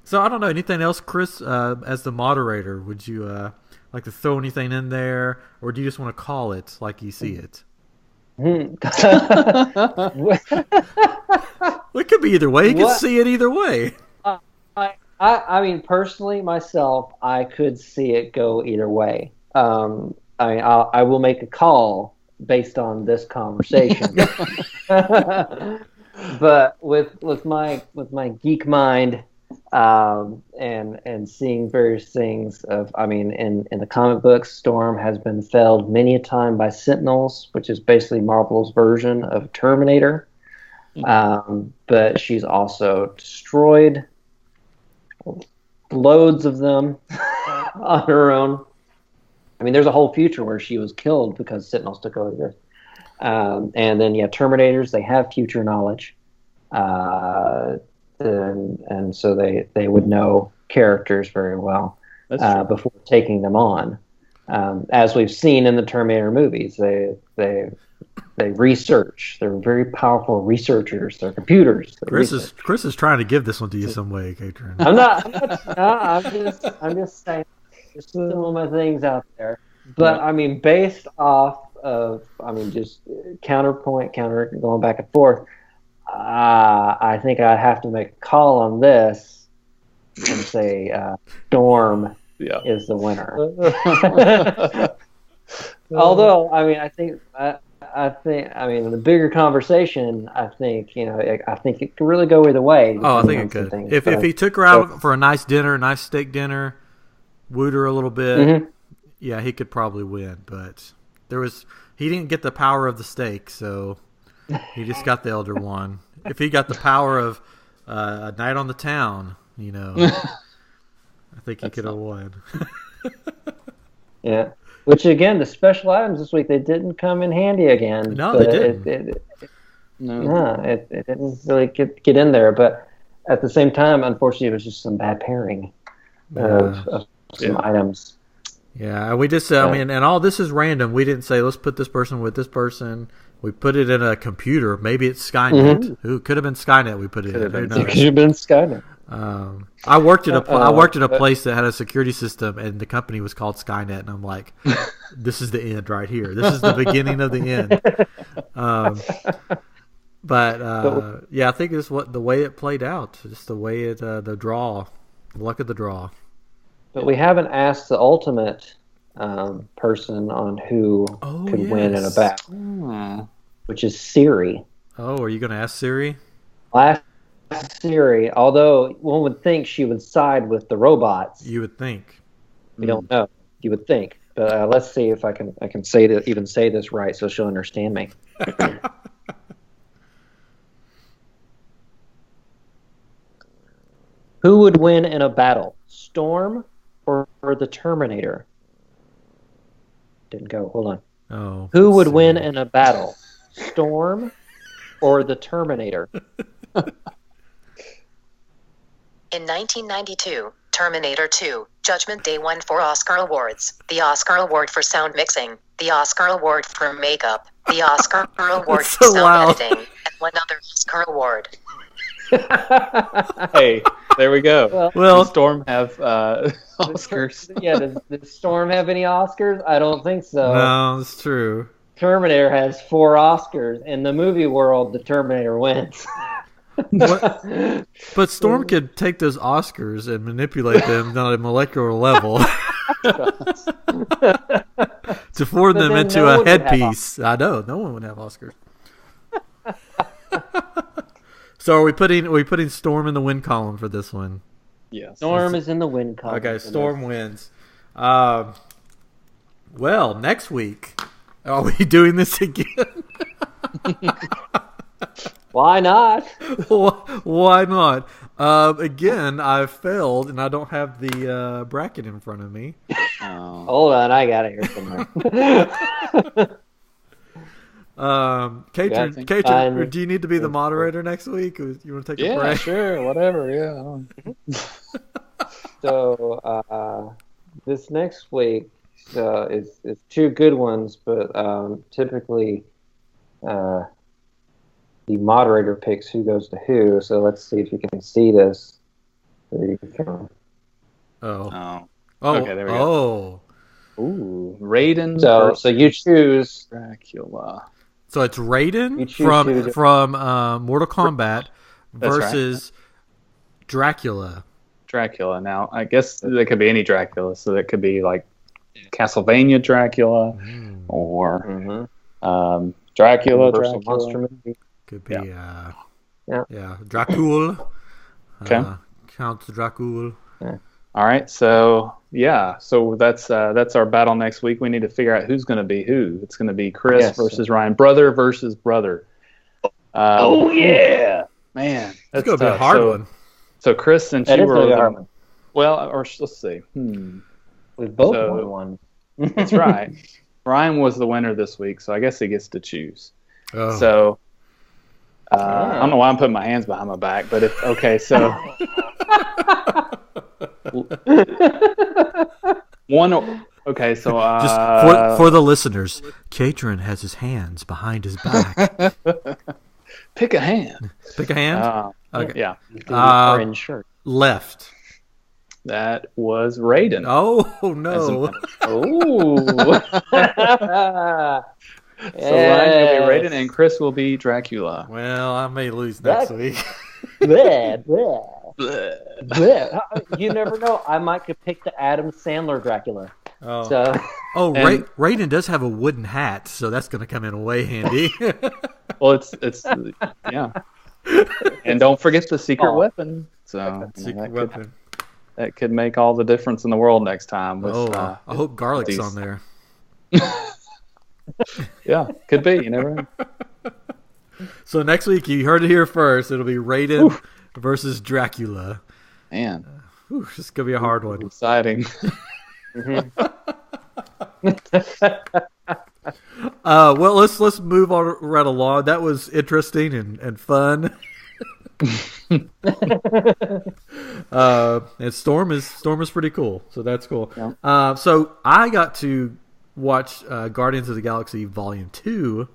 [SPEAKER 1] So I don't know, anything else, Chris, as the moderator, would you like to throw anything in there, or do you just want to call it like you see it?
[SPEAKER 3] It
[SPEAKER 1] could be either way. You can see it either way.
[SPEAKER 3] I mean, personally, myself, I could see it go either way. I will make a call based on this conversation. But with my geek mind, and seeing various things in the comic books, Storm has been felled many a time by Sentinels, which is basically Marvel's version of Terminator. But she's also destroyed loads of them on her own. I mean, there's a whole future where she was killed because Sentinels took over the Earth. And then, Terminators, they have future knowledge. And so they would know characters very well before taking them on. As we've seen in the Terminator movies, they research. They're very powerful researchers. They're computers.
[SPEAKER 1] Chris is trying to give this one to you some way, Katrin.
[SPEAKER 3] I'm just saying. There's some of my things out there, but based off of just counter going back and forth. I think I'd have to make a call on this and say Storm is the winner. Although, I think in the bigger conversation, I think it could really go either way.
[SPEAKER 1] Oh, I think it could. If he took her out for a nice steak dinner, wooed her a little bit, yeah, he could probably win. But he didn't get the power of the steak, so he just got the Elder Wand. If he got the power of a night on the town, I think he could have won.
[SPEAKER 3] Yeah. Which, again, the special items this week, they didn't come in handy again.
[SPEAKER 1] No, they didn't.
[SPEAKER 3] It didn't really get in there. But at the same time, unfortunately, it was just some bad pairing of some items.
[SPEAKER 1] Yeah, we just, and all this is random. We didn't say, let's put this person with this person. We put it in a computer. Maybe it's Skynet.
[SPEAKER 3] Mm-hmm.
[SPEAKER 1] Who could have been Skynet? We put it in.
[SPEAKER 3] It could have been Skynet.
[SPEAKER 1] I worked at a place that had a security system, and the company was called Skynet. And I'm like, this is the end right here. This is the beginning of the end. I think it's the way it played out. Just the way the luck of the draw.
[SPEAKER 3] But we haven't asked the ultimate person on who could win in a battle, which is Siri.
[SPEAKER 1] Oh, are you going to ask Siri?
[SPEAKER 3] Last Siri, although one would think she would side with the robots.
[SPEAKER 1] You would think.
[SPEAKER 3] We don't know. You would think. But let's see if I can say this right so she'll understand me. Who would win in a battle? Storm or the Terminator? Didn't go. Hold on.
[SPEAKER 1] Oh.
[SPEAKER 3] Who would win in a battle? Storm or the Terminator?
[SPEAKER 5] In 1992, Terminator 2, Judgment Day won 4 Oscar awards. The Oscar Award for sound mixing, the Oscar Award for makeup, the Oscar Award for sound editing, and one other Oscar award.
[SPEAKER 2] Hey, There we go.
[SPEAKER 1] Well,
[SPEAKER 2] does Storm have Oscars?
[SPEAKER 3] Does Storm have any Oscars? I don't think so.
[SPEAKER 1] No, it's true.
[SPEAKER 3] Terminator has 4 Oscars. In the movie world, the Terminator wins.
[SPEAKER 1] But Storm could take those Oscars and manipulate them on a molecular level to form them into a headpiece. I know, no one would have Oscars. So are we putting Storm in the win column for this one?
[SPEAKER 2] Yes.
[SPEAKER 3] Storm is in the win column.
[SPEAKER 1] Okay, Storm wins. Well, next week, are we doing this again?
[SPEAKER 3] Why not?
[SPEAKER 1] Why not? Again, I've failed, and I don't have the bracket in front of me.
[SPEAKER 3] Hold on, I got it here somewhere.
[SPEAKER 1] Catron, do you need to be the moderator next week? You want to take a break?
[SPEAKER 2] Yeah, sure, whatever. Yeah.
[SPEAKER 3] So this next week is 2 good ones, but typically the moderator picks who goes to who. So let's see if you can see this. There you go.
[SPEAKER 2] Oh. Okay, there we go.
[SPEAKER 1] Oh.
[SPEAKER 2] Ooh, Raiden.
[SPEAKER 3] So you choose
[SPEAKER 2] Dracula.
[SPEAKER 1] So it's Raiden from Mortal Kombat versus Dracula.
[SPEAKER 2] Dracula. Now, I guess there could be any Dracula. So that could be like Castlevania Dracula or Dracula.
[SPEAKER 3] Monster movie.
[SPEAKER 1] Could be Dracula.
[SPEAKER 2] Okay.
[SPEAKER 1] Count Dracula.
[SPEAKER 3] Yeah.
[SPEAKER 2] All right, so that's our battle next week. We need to figure out who's going to be who. It's going to be Chris versus Ryan, brother versus brother.
[SPEAKER 3] Yeah,
[SPEAKER 2] man,
[SPEAKER 1] that's going to be a hard one.
[SPEAKER 2] So Chris, since you were let's see.
[SPEAKER 3] We both won one.
[SPEAKER 2] That's right. Ryan was the winner this week, so I guess he gets to choose.
[SPEAKER 1] Oh.
[SPEAKER 2] So I don't know why I'm putting my hands behind my back, but so.
[SPEAKER 1] Just for the listeners, Catron has his hands behind his back.
[SPEAKER 2] Pick a hand.
[SPEAKER 1] Pick a hand. Okay.
[SPEAKER 2] Yeah.
[SPEAKER 3] Orange shirt.
[SPEAKER 2] Left. That was Raiden.
[SPEAKER 1] Oh no!
[SPEAKER 2] So Ryan will be Raiden and Chris will be Dracula.
[SPEAKER 1] Well, I may lose next week.
[SPEAKER 3] You never know. I might could pick the Adam Sandler Dracula.
[SPEAKER 1] Raiden does have a wooden hat, so that's going to come in way handy.
[SPEAKER 2] Well, it's yeah. And don't forget the secret weapon. So
[SPEAKER 1] weapon.
[SPEAKER 2] That could make all the difference in the world next time.
[SPEAKER 1] I hope garlic's on there.
[SPEAKER 2] Yeah, could be. You never know.
[SPEAKER 1] So next week, you heard it here first. It'll be Raiden versus Dracula.
[SPEAKER 2] Man,
[SPEAKER 1] this is gonna be a hard one.
[SPEAKER 2] Exciting.
[SPEAKER 1] Well, let's move on right along. That was interesting and fun. And Storm is pretty cool, so that's cool. Yeah. So I got to watch Guardians of the Galaxy Volume 2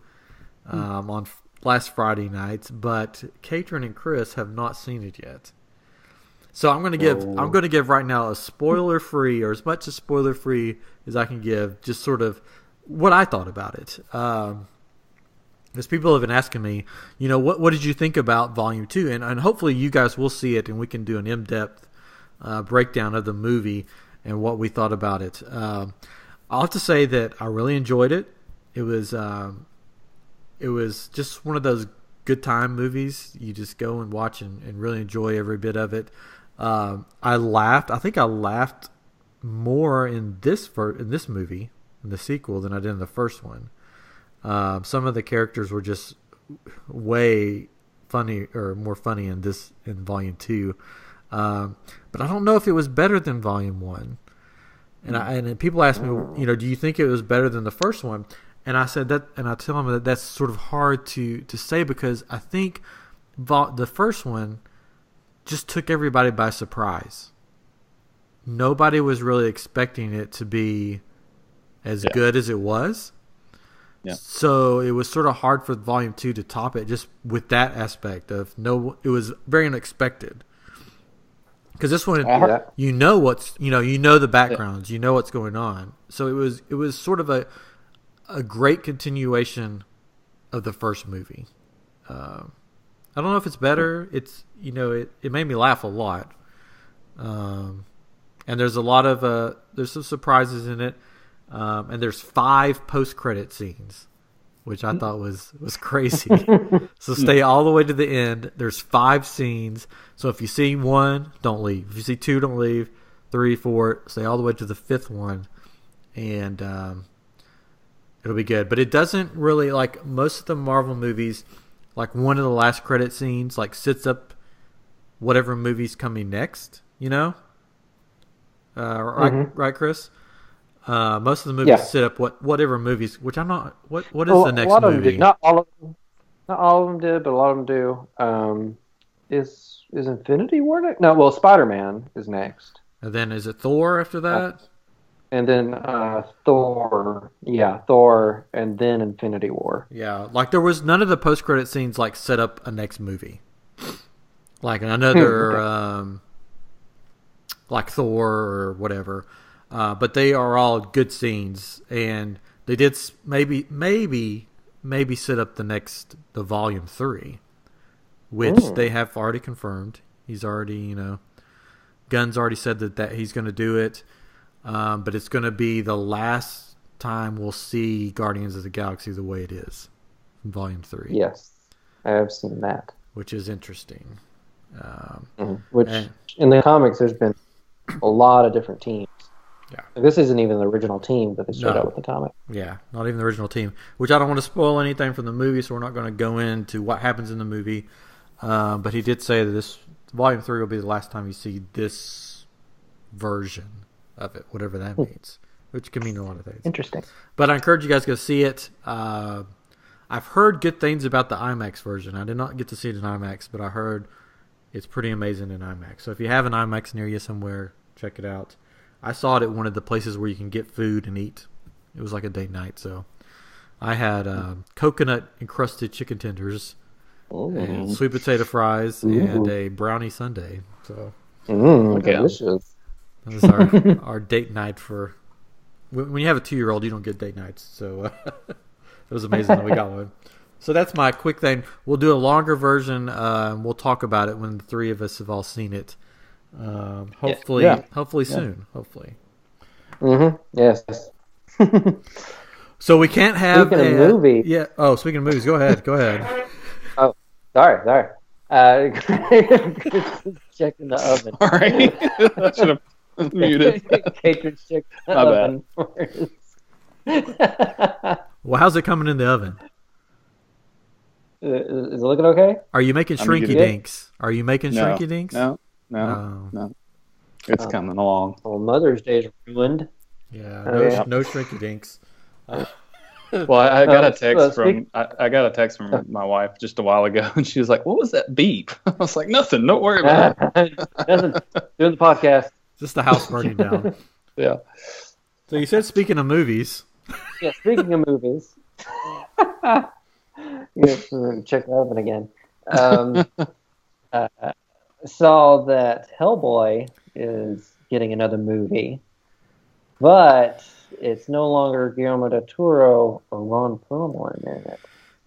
[SPEAKER 1] on last Friday night, but Catron and Chris have not seen it yet. So I'm going to give right now a spoiler-free, or as much as spoiler-free as I can give, just sort of what I thought about it. Because people have been asking me, what did you think about Volume 2? And hopefully you guys will see it and we can do an in-depth breakdown of the movie and what we thought about it. I'll have to say that I really enjoyed it. It was just one of those good time movies. You just go and watch and really enjoy every bit of it. I laughed. I think I laughed more in this movie, in the sequel, than I did in the first one. Some of the characters were just way funny, or more funny in Volume 2. But I don't know if it was better than Volume 1. And people ask me, do you think it was better than the first one? And I said that, and I tell them that that's sort of hard to say, because I think the first one just took everybody by surprise. Nobody was really expecting it to be as good as it was. Yeah. So it was sort of hard for Volume 2 to top it, just with that aspect of it was very unexpected. Because this one,
[SPEAKER 3] Yeah.
[SPEAKER 1] you know the backgrounds, you know what's going on. So it was sort of a great continuation of the first movie. I don't know if it's better. It's it made me laugh a lot. And there's a lot of there's some surprises in it. And there's 5 post-credit scenes, which I thought was crazy. So stay all the way to the end. There's 5 scenes. So if you see 1, don't leave. If you see 2, don't leave. 3, 4, stay all the way to the 5th one, and it'll be good. But it doesn't really, like most of the Marvel movies, like one of the last credit scenes like sets up whatever movie's coming next. Right, Chris? Most of the movies set up whatever movies, which I'm not. What is the next
[SPEAKER 3] a lot
[SPEAKER 1] movie?
[SPEAKER 3] Of them do. Not all of them did, but a lot of them do. Is Infinity War next? No, well, Spider-Man is next.
[SPEAKER 1] And then is it Thor after that?
[SPEAKER 3] And then Thor. Yeah, Thor, and then Infinity War.
[SPEAKER 1] Yeah, like there was none of the post-credit scenes like set up a next movie. Like another, like Thor or whatever. But they are all good scenes, and they did maybe set up the volume 3, which they have already confirmed. He's already, Gunn's already said that he's going to do it, but it's going to be the last time we'll see Guardians of the Galaxy the way it is in volume 3.
[SPEAKER 3] Yes, I have seen that,
[SPEAKER 1] which is interesting.
[SPEAKER 3] Which in the comics, there's been a lot of different teams.
[SPEAKER 1] Yeah.
[SPEAKER 3] This isn't even the original team that they showed out with the comic.
[SPEAKER 1] Yeah, not even the original team. Which I don't want to spoil anything from the movie, so we're not going to go into what happens in the movie. But he did say that this Volume 3 will be the last time you see this version of it, whatever that means. Which can mean a lot of things.
[SPEAKER 3] Interesting.
[SPEAKER 1] But I encourage you guys to go see it. I've heard good things about the IMAX version. I did not get to see it in IMAX, but I heard it's pretty amazing in IMAX. So if you have an IMAX near you somewhere, check it out. I saw it at one of the places where you can get food and eat. It was like a date night, so I had coconut encrusted chicken tenders, and sweet potato fries, and a brownie sundae. So
[SPEAKER 3] delicious.
[SPEAKER 1] that was our date night for when you have a 2-year-old. You don't get date nights, so it was amazing that we got one. So that's my quick thing. We'll do a longer version. We'll talk about it when the 3 of us have all seen it. Hopefully soon. Hopefully.
[SPEAKER 3] Yes.
[SPEAKER 1] So we can't have
[SPEAKER 3] speaking of movies.
[SPEAKER 1] Yeah. Oh, speaking of movies, go ahead.
[SPEAKER 3] Oh, sorry. Checking the oven.
[SPEAKER 2] Sorry, I should have muted.
[SPEAKER 3] Caitlin's checking the oven.
[SPEAKER 1] Well, how's it coming in the oven?
[SPEAKER 3] Is it looking okay?
[SPEAKER 1] Are you making shrinky dinks?
[SPEAKER 2] No. It's coming along.
[SPEAKER 3] Well, Mother's Day is ruined.
[SPEAKER 1] Yeah, no shrinky dinks.
[SPEAKER 2] Well, I got a text I got a text from my wife just a while ago, and she was like, "What was that beep?" I was like, "Nothing. Don't worry about it."
[SPEAKER 3] Nothing. Doing the podcast.
[SPEAKER 1] Just the house burning down.
[SPEAKER 2] Yeah.
[SPEAKER 1] So you said, speaking of movies.
[SPEAKER 3] Yeah, speaking of movies. You have to check the oven again. Saw that Hellboy is getting another movie, but it's no longer Guillermo del Toro or Ron Perlman in it.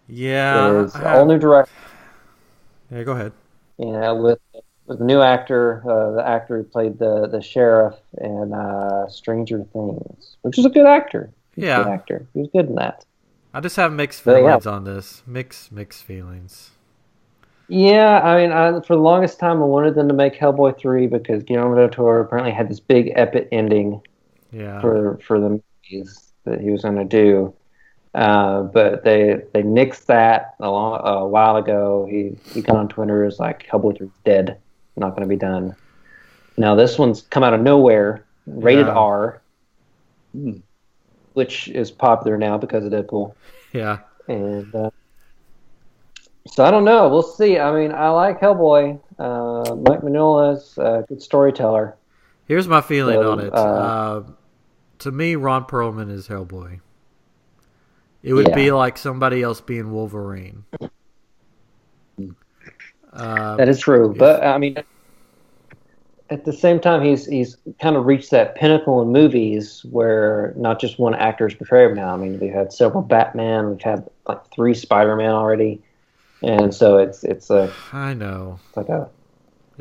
[SPEAKER 1] Yeah,
[SPEAKER 3] it's all new director.
[SPEAKER 1] Yeah, go ahead.
[SPEAKER 3] Yeah, with the new actor, the actor who played the sheriff in Stranger Things, which is a good actor. Good actor. He was good in that.
[SPEAKER 1] I just have mixed feelings on this. Mixed feelings.
[SPEAKER 3] Yeah, I mean, for the longest time, I wanted them to make Hellboy 3 because Guillermo del Toro apparently had this big epic ending for the movies that he was going to do. But they nixed that a while ago. He got on Twitter as like, Hellboy 3 is dead, not going to be done. Now this one's come out of nowhere, rated R, which is popular now because of Deadpool.
[SPEAKER 1] Yeah.
[SPEAKER 3] And so I don't know. We'll see. I mean, I like Hellboy. Mike Mignola's a good storyteller.
[SPEAKER 1] Here's my feeling on it. To me, Ron Perlman is Hellboy. It would be like somebody else being Wolverine.
[SPEAKER 3] That is true. But, I mean, at the same time, he's kind of reached that pinnacle in movies where not just one actor's portrayed him now. I mean, we've had several Batman, we've had like 3 Spider-Man already, and so it's a
[SPEAKER 1] I know
[SPEAKER 3] it's like a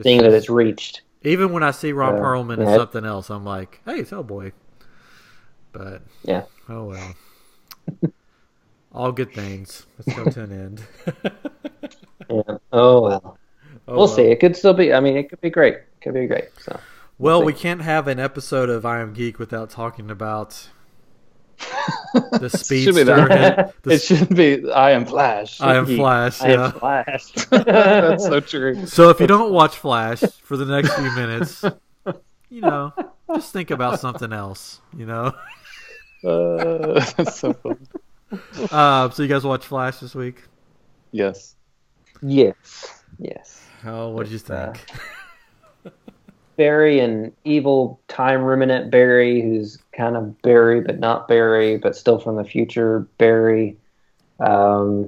[SPEAKER 3] thing that it's reached.
[SPEAKER 1] Even when I see Ron Perlman in something else, I'm like, hey, it's Hellboy. But
[SPEAKER 3] yeah,
[SPEAKER 1] oh well. All good things. Let's come to an end.
[SPEAKER 3] yeah. Oh well. We'll see. It could still be. I mean, it could be great. It could be great. So.
[SPEAKER 1] Well, we can't have an episode of I Am Geek without talking about the speedster.
[SPEAKER 2] It should be I Am Flash.
[SPEAKER 1] I Am Flash. Yeah.
[SPEAKER 3] I Am Flash.
[SPEAKER 2] That's so true.
[SPEAKER 1] So if you don't watch Flash for the next few minutes, just think about something else.
[SPEAKER 2] That's so funny.
[SPEAKER 1] So you guys watch Flash this week?
[SPEAKER 2] Yes.
[SPEAKER 3] Yes.
[SPEAKER 1] Oh, what did you think?
[SPEAKER 3] Barry, an evil time ruminant Barry, who's kind of Barry but not Barry, but still from the future Barry. It's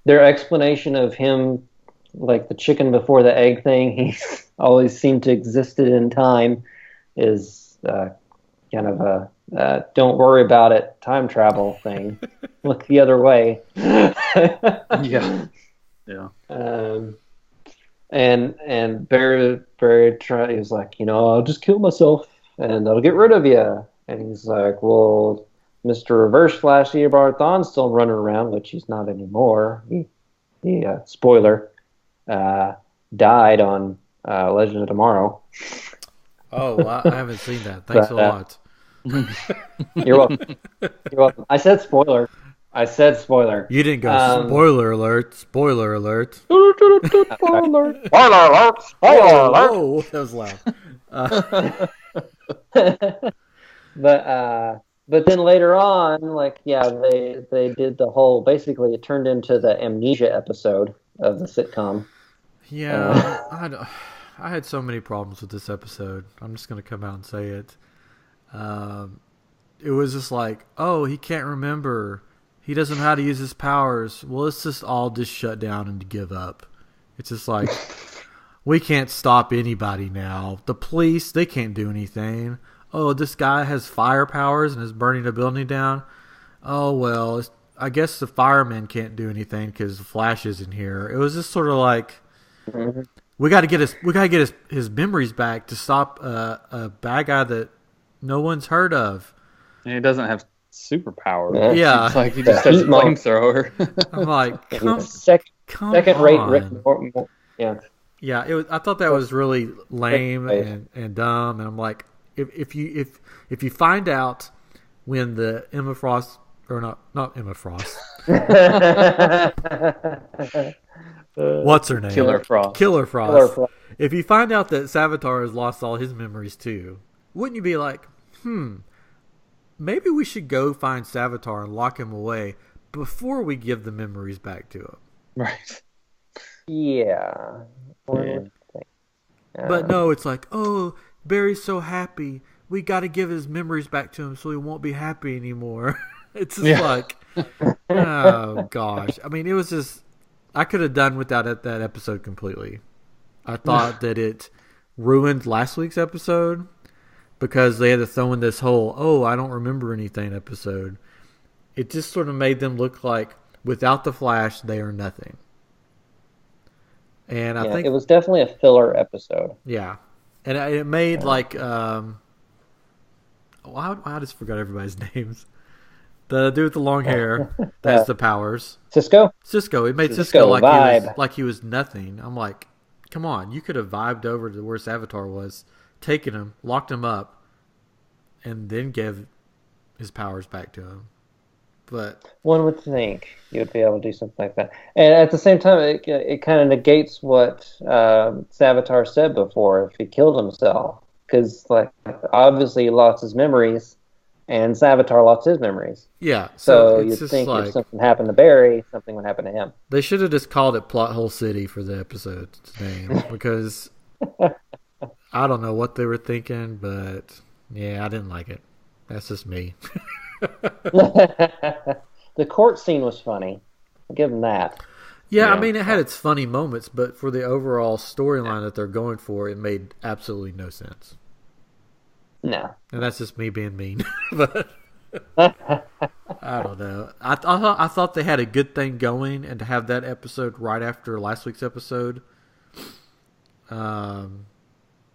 [SPEAKER 3] their explanation of him, like the chicken before the egg thing. He's always seemed to existed in time. Is kind of a don't worry about it time travel thing. Look the other way.
[SPEAKER 2] Yeah.
[SPEAKER 3] And Barry he's like, I'll just kill myself and I'll get rid of you. And he's like, well, Mr. Reverse Flash Eobard-Thawne's still running around, which he's not anymore. He spoiler, died on Legend of Tomorrow.
[SPEAKER 1] Oh, well, I haven't seen that. Thanks a lot.
[SPEAKER 3] You're welcome. You're welcome. I said spoiler.
[SPEAKER 1] You didn't go spoiler alert. Spoiler alert.
[SPEAKER 3] Spoiler alert.
[SPEAKER 1] Whoa, that was loud.
[SPEAKER 3] But then later on, they did the whole. Basically, it turned into the amnesia episode of the sitcom.
[SPEAKER 1] Yeah, I had so many problems with this episode. I'm just going to come out and say it. It was just like, oh, he can't remember. He doesn't know how to use his powers. Well, let's just all just shut down and give up. It's just like, we can't stop anybody now. The police, they can't do anything. Oh, this guy has fire powers and is burning a building down. Oh, well, I guess the firemen can't do anything because the Flash isn't here. It was just sort of like, we got to get his memories back to stop a bad guy that no one's heard of.
[SPEAKER 2] And he doesn't have superpowers.
[SPEAKER 1] Yeah.
[SPEAKER 2] It's like he just has a flamethrower.
[SPEAKER 1] I'm like, come
[SPEAKER 3] second-rate
[SPEAKER 1] on.
[SPEAKER 3] Rick Morton. Yeah.
[SPEAKER 1] Yeah, I thought that was really lame and dumb, and I'm like, if you find out when the Emma Frost, or not Emma Frost, what's her name?
[SPEAKER 2] Killer Frost.
[SPEAKER 1] Killer Frost. If you find out that Savitar has lost all his memories too, wouldn't you be like, maybe we should go find Savitar and lock him away before we give the memories back to him?
[SPEAKER 2] Right.
[SPEAKER 3] Yeah.
[SPEAKER 1] But no, it's like, oh, Barry's so happy. We got to give his memories back to him so he won't be happy anymore. It's just like, oh, gosh. I mean, it was just, I could have done without that episode completely. I thought that it ruined last week's episode because they had to throw in this whole, oh, I don't remember anything episode. It just sort of made them look like without the Flash, they are nothing. And I think
[SPEAKER 3] it was definitely a filler episode.
[SPEAKER 1] Yeah. And it made like, I just forgot everybody's names. The dude with the long hair that has the powers.
[SPEAKER 3] Cisco.
[SPEAKER 1] It made Cisco like he was nothing. I'm like, come on, you could have vibed over to where Savitar was, taken him, locked him up, and then give his powers back to him. But
[SPEAKER 3] one would think you would be able to do something like that. And at the same time, it kind of negates what Savitar said before if he killed himself. Because obviously he lost his memories, and Savitar lost his memories.
[SPEAKER 1] Yeah.
[SPEAKER 3] So you'd think if something happened to Barry, something would happen to him.
[SPEAKER 1] They should have just called it Plot Hole City for the episode's name. Because I don't know what they were thinking, but yeah, I didn't like it. That's just me.
[SPEAKER 3] The court scene was funny. I'll give him that.
[SPEAKER 1] Yeah, I mean, it had its funny moments, but for the overall storyline that they're going for, it made absolutely no sense.
[SPEAKER 3] No.
[SPEAKER 1] And that's just me being mean. But I don't know. I thought they had a good thing going, and to have that episode right after last week's episode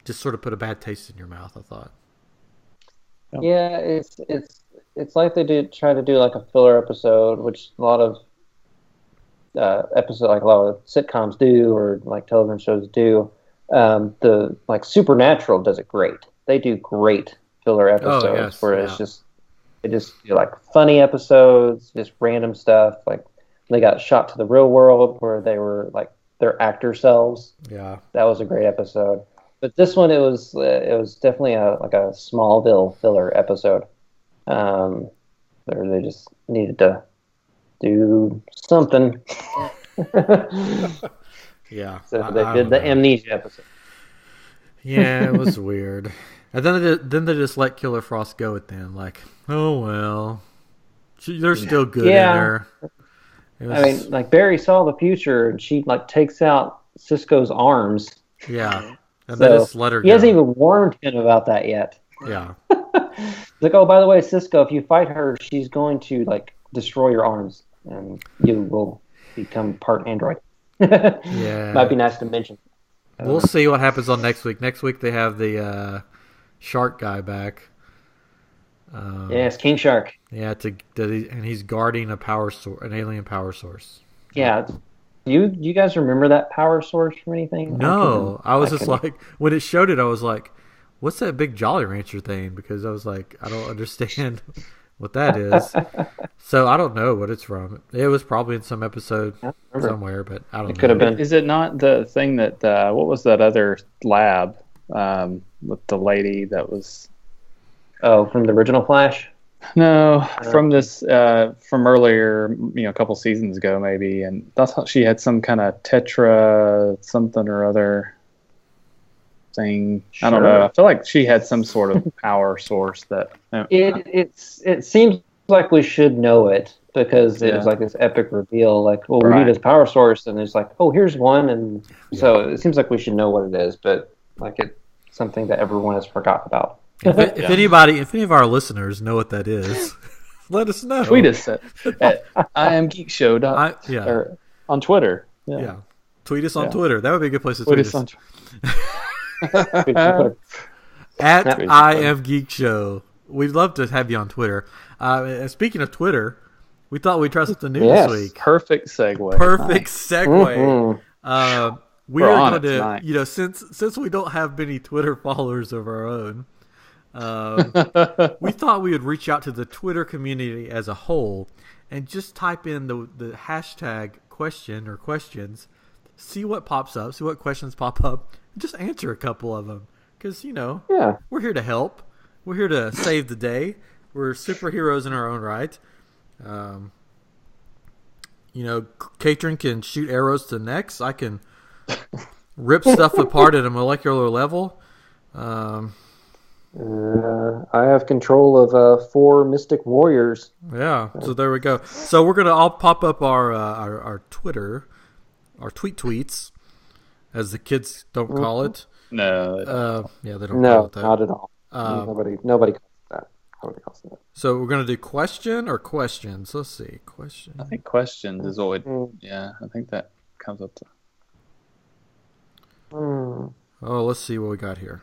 [SPEAKER 1] just sort of put a bad taste in your mouth, I thought.
[SPEAKER 3] Yeah, it's like they did try to do like a filler episode, which a lot of episodes, like a lot of sitcoms do, or like television shows do. The like Supernatural does it great. They do great filler episodes where it's just they just do like funny episodes, just random stuff. Like they got shot to the real world where they were like their actor selves.
[SPEAKER 1] Yeah,
[SPEAKER 3] that was a great episode. But this one, it was definitely a Smallville filler episode. They just needed to do something.
[SPEAKER 1] Yeah.
[SPEAKER 3] So they did the Amnesia episode.
[SPEAKER 1] Yeah, it was weird. And then they just let Killer Frost go at the end. Like, oh well, they're still good in her.
[SPEAKER 3] I mean, like Barry saw the future, and she like takes out Cisco's arms.
[SPEAKER 1] Yeah. And so they just let her go.
[SPEAKER 3] He hasn't even warned him about that yet.
[SPEAKER 1] Yeah.
[SPEAKER 3] Like, oh, by the way, Cisco, if you fight her, she's going to like destroy your arms, and you will become part android.
[SPEAKER 1] Yeah.
[SPEAKER 3] Might be nice to mention.
[SPEAKER 1] We'll see what happens on next week. Next week they have the shark guy back.
[SPEAKER 3] Yes, King Shark.
[SPEAKER 1] Yeah, and he's guarding an alien power source.
[SPEAKER 3] Yeah. Do you guys remember that power source from anything?
[SPEAKER 1] No, I was just like, when it showed it, I was like, what's that big Jolly Rancher thing? Because I was like, I don't understand what that is. So I don't know what it's from. It was probably in some episode somewhere, but I don't know.
[SPEAKER 3] It could have been.
[SPEAKER 2] Is it not the thing that, what was that other lab with the lady that was...
[SPEAKER 3] Oh, from the original Flash?
[SPEAKER 2] No, from this, from earlier, a couple seasons ago maybe, and I thought she had some kind of tetra something or other thing. Sure. I don't know. I feel like she had some sort of power source that...
[SPEAKER 3] It seems like we should know it, because it was like this epic reveal, like, well, we need this power source, and it's like, oh, here's one, and so it seems like we should know what it is, but like it's something that everyone has forgotten about.
[SPEAKER 1] If any of our listeners know what that is, let us know.
[SPEAKER 2] Tweet us at iamGEEK or on Twitter.
[SPEAKER 1] Yeah. Tweet us on Twitter. That would be a good place to
[SPEAKER 2] tweet
[SPEAKER 1] us.
[SPEAKER 2] On
[SPEAKER 1] at iamGEEK Show. We'd love to have you on Twitter. Speaking of Twitter, we thought we'd try something new this week.
[SPEAKER 2] Perfect segue.
[SPEAKER 1] Mm-hmm. We are going to, since we don't have many Twitter followers of our own, we thought we would reach out to the Twitter community as a whole and just type in the hashtag question or questions, see what pops up, see what questions pop up, and just answer a couple of them. Because, we're here to help. We're here to save the day. We're superheroes in our own right. Katrin can shoot arrows to necks. I can rip stuff apart at a molecular level.
[SPEAKER 3] I have control of 4 mystic warriors.
[SPEAKER 1] Yeah, so there we go. So we're gonna all pop up our Twitter, our tweets, as the kids don't call it.
[SPEAKER 2] No.
[SPEAKER 1] They don't call it that.
[SPEAKER 3] Not at all. Nobody calls it that. Nobody calls it that.
[SPEAKER 1] So we're gonna do question or questions. Let's see, question.
[SPEAKER 2] I think questions is always. Yeah, I think that comes up to.
[SPEAKER 1] Oh, let's see what we got here.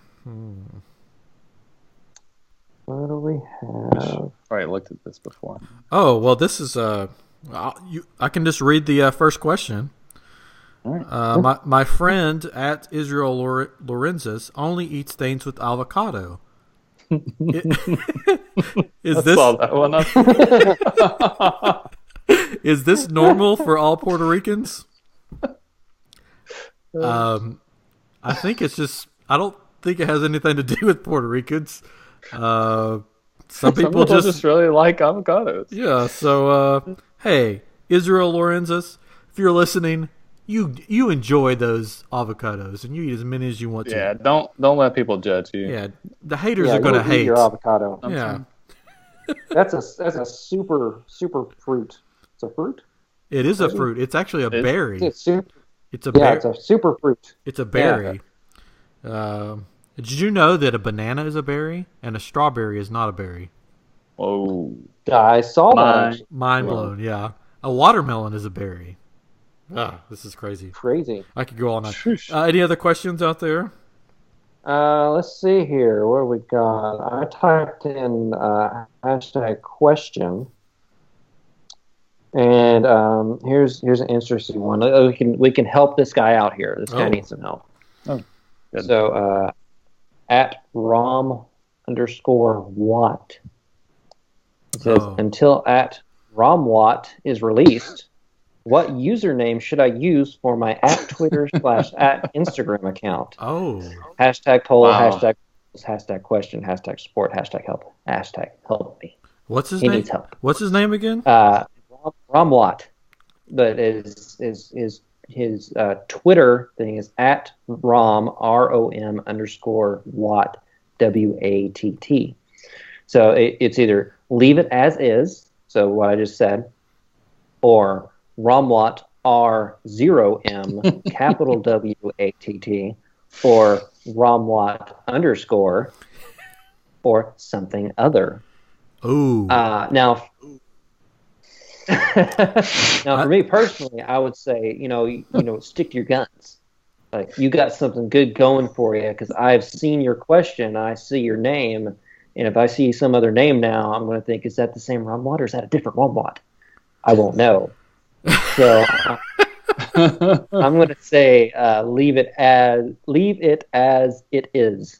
[SPEAKER 3] What do we have?
[SPEAKER 2] Probably looked at this before.
[SPEAKER 1] Oh, well, this is I can just read the first question.
[SPEAKER 2] All right.
[SPEAKER 1] My friend at Israel Lorenzis only eats things with avocado. Is this normal for all Puerto Ricans? I think it's just. I don't think it has anything to do with Puerto Ricans. Some people just
[SPEAKER 2] really like avocados.
[SPEAKER 1] Yeah. So, hey, Israel Lorenzis, if you're listening, you enjoy those avocados and you eat as many as you want to.
[SPEAKER 2] Yeah. Don't let people judge you.
[SPEAKER 1] Yeah. The haters are going to hate
[SPEAKER 3] your avocado.
[SPEAKER 1] Yeah.
[SPEAKER 3] That's a super fruit. It's a fruit.
[SPEAKER 1] It is a fruit. It's actually a berry.
[SPEAKER 3] It's a
[SPEAKER 1] berry.
[SPEAKER 3] it's a super fruit.
[SPEAKER 1] It's a berry. Did you know that a banana is a berry and a strawberry is not a berry?
[SPEAKER 2] Oh,
[SPEAKER 3] I saw that.
[SPEAKER 1] Mind blown. Yeah, a watermelon is a berry. This is crazy.
[SPEAKER 3] Crazy.
[SPEAKER 1] I could go all night. Any other questions out there?
[SPEAKER 3] Let's see here. What we got? I typed in hashtag question, and here's an interesting one. We can help this guy out here. This guy needs some help.
[SPEAKER 2] Oh, good.
[SPEAKER 3] So at rom_watt. It says, until at romwatt is released, what username should I use for my at Twitter / at Instagram account? Hashtag poll, hashtag question, hashtag support, hashtag help me.
[SPEAKER 1] What's his
[SPEAKER 3] he
[SPEAKER 1] name?
[SPEAKER 3] Needs help.
[SPEAKER 1] What's his name again?
[SPEAKER 3] Romwatt. But his Twitter thing is at rom ROM_watt WATT. So it's either leave it as is, so what I just said, or romwatt R0M capital WATT, or romwatt_ or something other.
[SPEAKER 1] Ooh.
[SPEAKER 3] Now for me personally, I would say, stick to your guns. Like, you got something good going for you, because I've seen your question, I see your name, and if I see some other name now, I'm going to think, is that the same Romwatt or is that a different Romwatt? I won't know. So I'm going to say leave it as it is.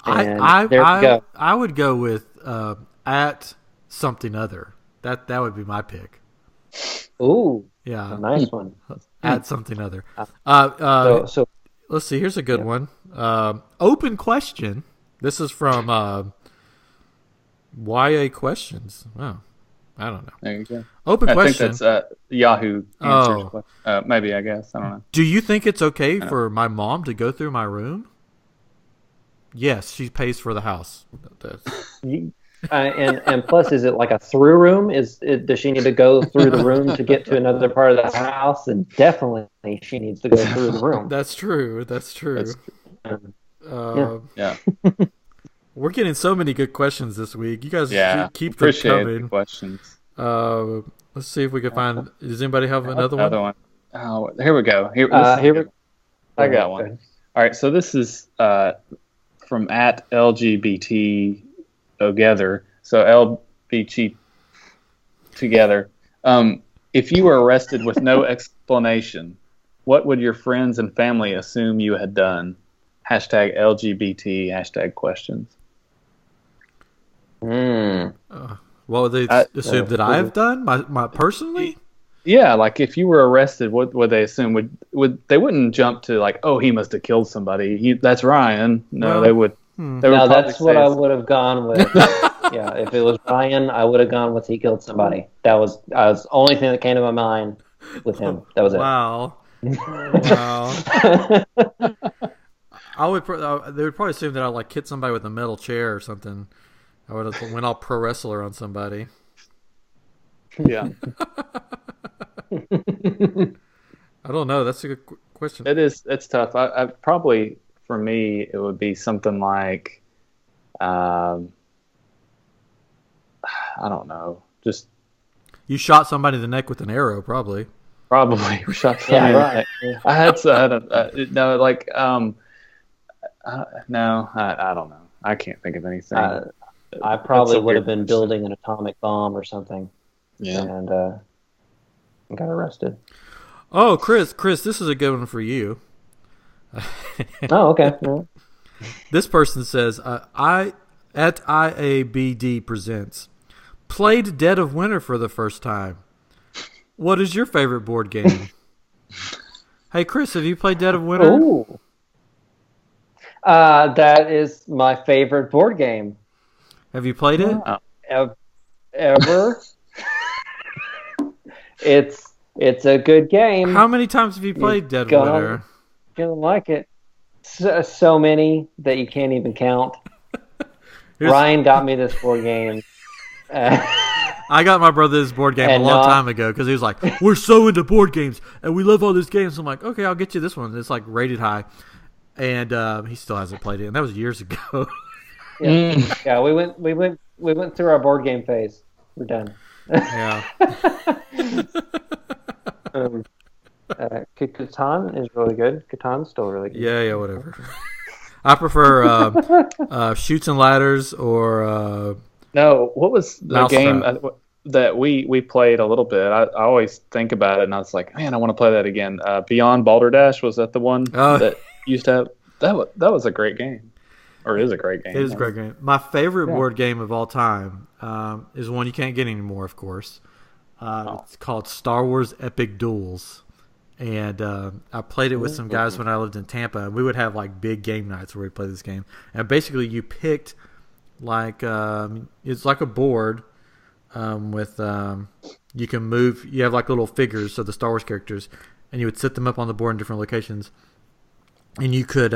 [SPEAKER 3] And there we go.
[SPEAKER 1] I would go with at something other. That would be my pick.
[SPEAKER 3] Ooh,
[SPEAKER 1] yeah,
[SPEAKER 3] a nice one.
[SPEAKER 1] At something other. So let's see. Here's a good one. Open question. This is from YA Questions. Oh, I don't know.
[SPEAKER 2] There you go.
[SPEAKER 1] Open question.
[SPEAKER 2] I think that's Yahoo Answers. Maybe, I guess. I don't know.
[SPEAKER 1] Do you think it's okay for my mom to go through my room? Yes, she pays for the house.
[SPEAKER 3] And plus, is it like a through room? Does she need to go through the room to get to another part of the house? And definitely, she needs to go through the room.
[SPEAKER 1] That's true.
[SPEAKER 2] Yeah.
[SPEAKER 1] We're getting so many good questions this week. You guys keep them coming.
[SPEAKER 2] Questions.
[SPEAKER 1] Let's see if we can find. Does anybody have another one?
[SPEAKER 2] Oh, here we go. I got one. All right, so this is from at LGBT together. So LBG together. If you were arrested with no explanation, what would your friends and family assume you had done? Hashtag LGBT, questions.
[SPEAKER 1] Well, they assume that I have done my personally.
[SPEAKER 2] Yeah, like if you were arrested, what would they assume? Would they wouldn't jump to like, oh, he must have killed somebody. That's Ryan. No, they would.
[SPEAKER 3] No, that's what I would have gone with. Yeah, if it was Ryan, I would have gone with he killed somebody. That was the only thing that came to my mind with him. That was it.
[SPEAKER 1] Wow. They would probably assume that I like hit somebody with a metal chair or something. I would have went all pro wrestler on somebody.
[SPEAKER 2] Yeah.
[SPEAKER 1] I don't know. That's a good question.
[SPEAKER 2] It is. It's tough. I probably, for me, it would be something like, I don't know. Just
[SPEAKER 1] you shot somebody in the neck with an arrow, probably.
[SPEAKER 2] Probably shot somebody. Yeah, right. I had no, like no, I don't know. I can't think of anything.
[SPEAKER 3] I probably would have been building an atomic bomb or something.
[SPEAKER 2] Yeah.
[SPEAKER 3] And got arrested.
[SPEAKER 1] Oh, Chris, this is a good one for you.
[SPEAKER 3] Oh, okay. Yeah.
[SPEAKER 1] This person says, IABD presents, played Dead of Winter for the first time. What is your favorite board game? Hey, Chris, have you played Dead of Winter?
[SPEAKER 3] Ooh. That is my favorite board game.
[SPEAKER 1] Have you played it?
[SPEAKER 3] Ever. It's a good game.
[SPEAKER 1] How many times have you played Dead of Winter?
[SPEAKER 3] Gonna like it. So many that you can't even count. Ryan got me this board game.
[SPEAKER 1] I I got my brother this board game a long time ago because he was like, "We're so into board games and we love all these games." I'm like, "Okay, I'll get you this one." It's like rated high, and he still hasn't played it, and that was years ago.
[SPEAKER 3] Yeah, we went through our board game phase. We're done.
[SPEAKER 1] Yeah.
[SPEAKER 3] Catan is really good. Catan's still really good.
[SPEAKER 1] Yeah, whatever. I prefer Chutes and Ladders or
[SPEAKER 2] no. What was the
[SPEAKER 1] Mousetrap
[SPEAKER 2] game that we played a little bit? I always think about it, and I was like, man, I want to play that again. Beyond Balderdash, was that the one that used to have that was a great game, or is a great game.
[SPEAKER 1] It is a great game. My favorite board game of all time is one you can't get anymore, of course. It's called Star Wars Epic Duels. And I played it with some guys when I lived in Tampa. And we would have like big game nights where we'd play this game. And basically, you picked like it's like a board with you can move. You have like little figures of the Star Wars characters, and you would set them up on the board in different locations. And you could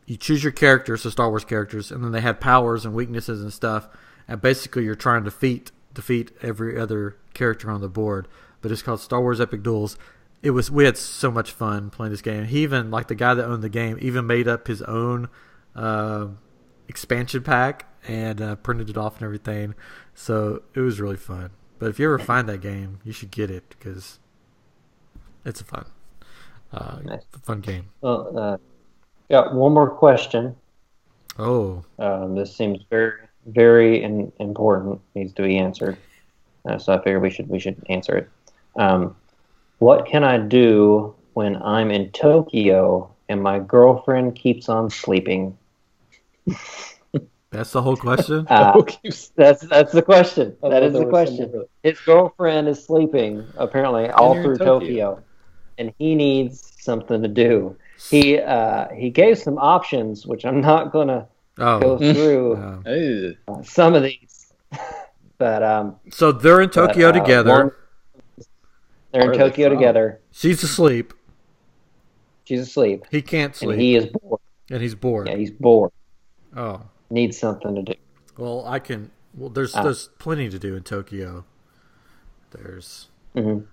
[SPEAKER 1] you choose your characters, so Star Wars characters, and then they had powers and weaknesses and stuff. And basically, you're trying to defeat every other character on the board. But it's called Star Wars Epic Duels. We had so much fun playing this game. He even, like the guy that owned the game, even made up his own expansion pack and printed it off and everything. So it was really fun. But if you ever find that game, you should get it because it's a fun game.
[SPEAKER 3] Well, got one more question.
[SPEAKER 1] Oh,
[SPEAKER 3] this seems very, very important. Needs to be answered. So I figure we should answer it. What can I do when I'm in Tokyo and my girlfriend keeps on sleeping?
[SPEAKER 1] That's the whole question?
[SPEAKER 3] That's the question. That is the question. His girlfriend is sleeping, apparently, all through Tokyo, and he needs something to do. He gave some options, which I'm not going to go through some of these. But
[SPEAKER 1] so they're in Tokyo together.
[SPEAKER 3] They're in Tokyo together.
[SPEAKER 1] She's asleep.
[SPEAKER 3] She's asleep.
[SPEAKER 1] He can't sleep.
[SPEAKER 3] And he is bored.
[SPEAKER 1] And he's bored.
[SPEAKER 3] Yeah, he's bored.
[SPEAKER 1] Oh.
[SPEAKER 3] Needs something to do.
[SPEAKER 1] Well, there's plenty to do in Tokyo. There's
[SPEAKER 3] there's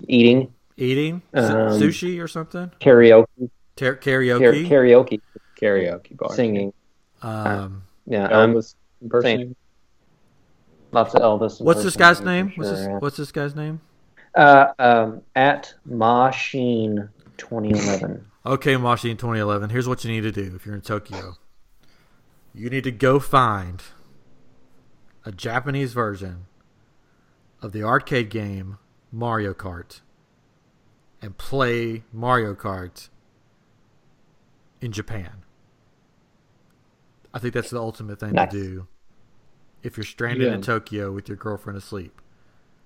[SPEAKER 3] eating.
[SPEAKER 1] Sushi or something?
[SPEAKER 3] Karaoke.
[SPEAKER 2] Karaoke bar.
[SPEAKER 3] Singing.
[SPEAKER 2] Elvis impersonating.
[SPEAKER 3] Lots of Elvis.
[SPEAKER 1] What's this guy's name? What's this guy's name?
[SPEAKER 3] At Machine 2011.
[SPEAKER 1] Okay, Machine 2011. Here's what you need to do if you're in Tokyo. You need to go find a Japanese version of the arcade game Mario Kart and play Mario Kart in Japan. I think that's the ultimate thing to do if you're stranded in Tokyo with your girlfriend asleep.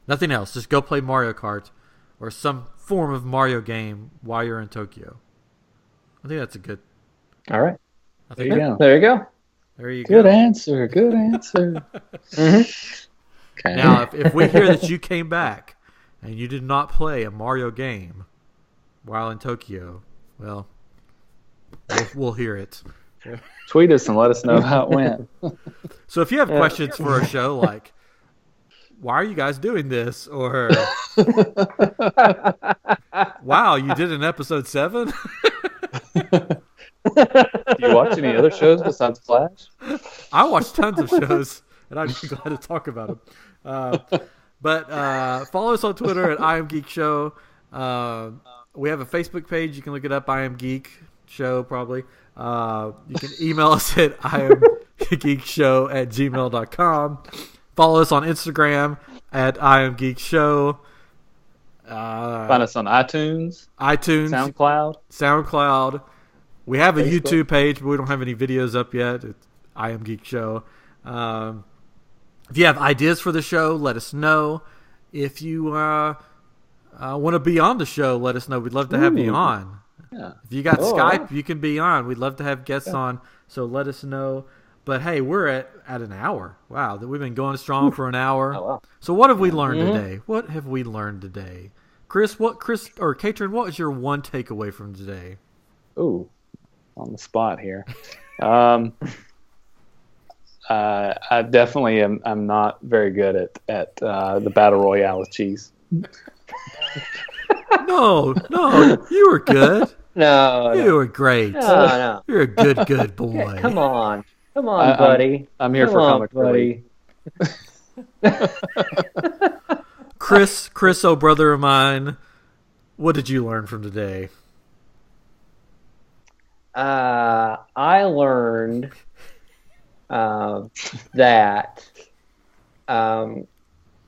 [SPEAKER 1] Nothing else. Just go play Mario Kart or some form of Mario game while you're in Tokyo. I think that's a good...
[SPEAKER 3] All right.
[SPEAKER 2] There you go.
[SPEAKER 3] There you go.
[SPEAKER 1] There you
[SPEAKER 2] go. Good answer.
[SPEAKER 1] Okay. Now, if we hear that you came back and you did not play a Mario game while in Tokyo, well, we'll hear it.
[SPEAKER 2] Tweet us and let us know how it went.
[SPEAKER 1] So if you have questions for our show, like, why are you guys doing this? Or, wow, you did an episode 7?
[SPEAKER 2] Do you watch any other shows besides Flash?
[SPEAKER 1] I watch tons of shows, and I'd be glad to talk about them. But follow us on Twitter at iamGEEK Show. We have a Facebook page. You can look it up, iamGEEK Show, probably. You can email us at iamgeekshow@gmail.com. Follow us on Instagram at iamGeekShow.
[SPEAKER 2] Find us on iTunes,
[SPEAKER 1] SoundCloud. We have a
[SPEAKER 2] Facebook.
[SPEAKER 1] YouTube page, but we don't have any videos up yet. It's iamGEEK Show. If you have ideas for the show, let us know. If you want to be on the show, let us know. We'd love to have you on.
[SPEAKER 2] Yeah.
[SPEAKER 1] If you got Skype, you can be on. We'd love to have guests on, so let us know. But hey, we're at an hour. Wow, we've been going strong for an hour.
[SPEAKER 3] Oh, wow.
[SPEAKER 1] So what have we learned today? What have we learned today? Chris or Katrin, what was your one takeaway from today?
[SPEAKER 2] Ooh, on the spot here. I I definitely am. I'm not very good at the battle royale with cheese.
[SPEAKER 1] No, you were good.
[SPEAKER 3] No,
[SPEAKER 1] You were great.
[SPEAKER 3] no.
[SPEAKER 1] You're a good boy.
[SPEAKER 3] Come on, buddy.
[SPEAKER 2] I'm here for comic relief.
[SPEAKER 1] Chris, oh brother of mine, what did you learn from today?
[SPEAKER 3] I learned that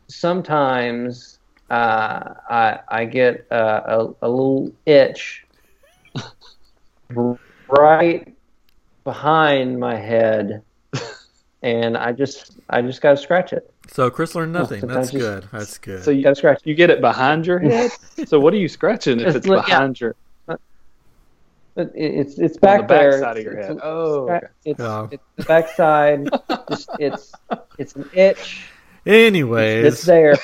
[SPEAKER 3] sometimes I get a little itch right behind my head, and I just gotta scratch it.
[SPEAKER 1] So Chris learned nothing. That's good. That's good.
[SPEAKER 2] So you gotta scratch. You get it behind your head. So what are you scratching if it's behind your?
[SPEAKER 3] It's back
[SPEAKER 2] on the
[SPEAKER 3] there.
[SPEAKER 2] Back side of your head. Okay.
[SPEAKER 3] It's the back side. It's an itch.
[SPEAKER 1] Anyways,
[SPEAKER 3] it's there.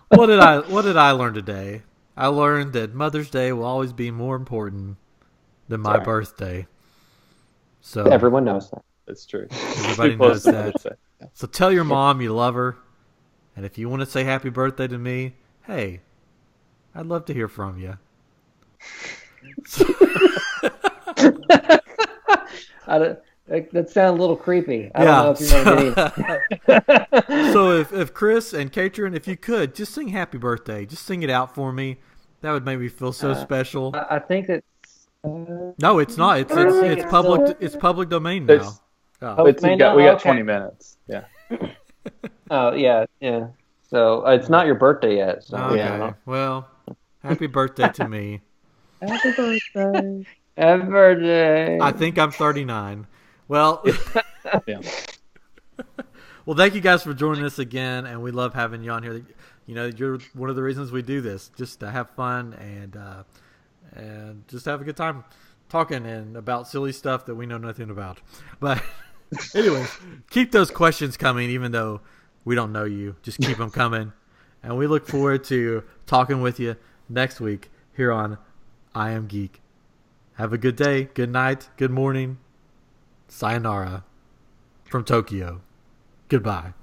[SPEAKER 1] What did I learn today? I learned that Mother's Day will always be more important than my birthday. So
[SPEAKER 3] everyone knows that.
[SPEAKER 2] That's true.
[SPEAKER 1] Everybody knows that. So tell your mom you love her, and if you want to say happy birthday to me, hey, I'd love to hear from you.
[SPEAKER 3] That sounds a little creepy. I don't know if you want to get in.
[SPEAKER 1] So if Chris and Katrin, if you could, just sing happy birthday. Just sing it out for me. That would make me feel so special.
[SPEAKER 3] I think it's...
[SPEAKER 1] no, it's not. It's public. It's public domain now.
[SPEAKER 2] We got 20 minutes. Yeah.
[SPEAKER 3] Oh, yeah. So it's not your birthday yet. So
[SPEAKER 1] okay.
[SPEAKER 3] yeah.
[SPEAKER 1] Well, happy birthday to me.
[SPEAKER 3] Happy birthday. Happy birthday.
[SPEAKER 1] I think I'm 39. Well,
[SPEAKER 2] yeah.
[SPEAKER 1] Well, thank you guys for joining us again, and we love having you on here. You know, you're one of the reasons we do this, just to have fun and just have a good time talking and about silly stuff that we know nothing about. But anyways, keep those questions coming, even though we don't know you. Just keep them coming, and we look forward to talking with you next week here on I Am Geek. Have a good day, good night, good morning. Sayonara from Tokyo. Goodbye.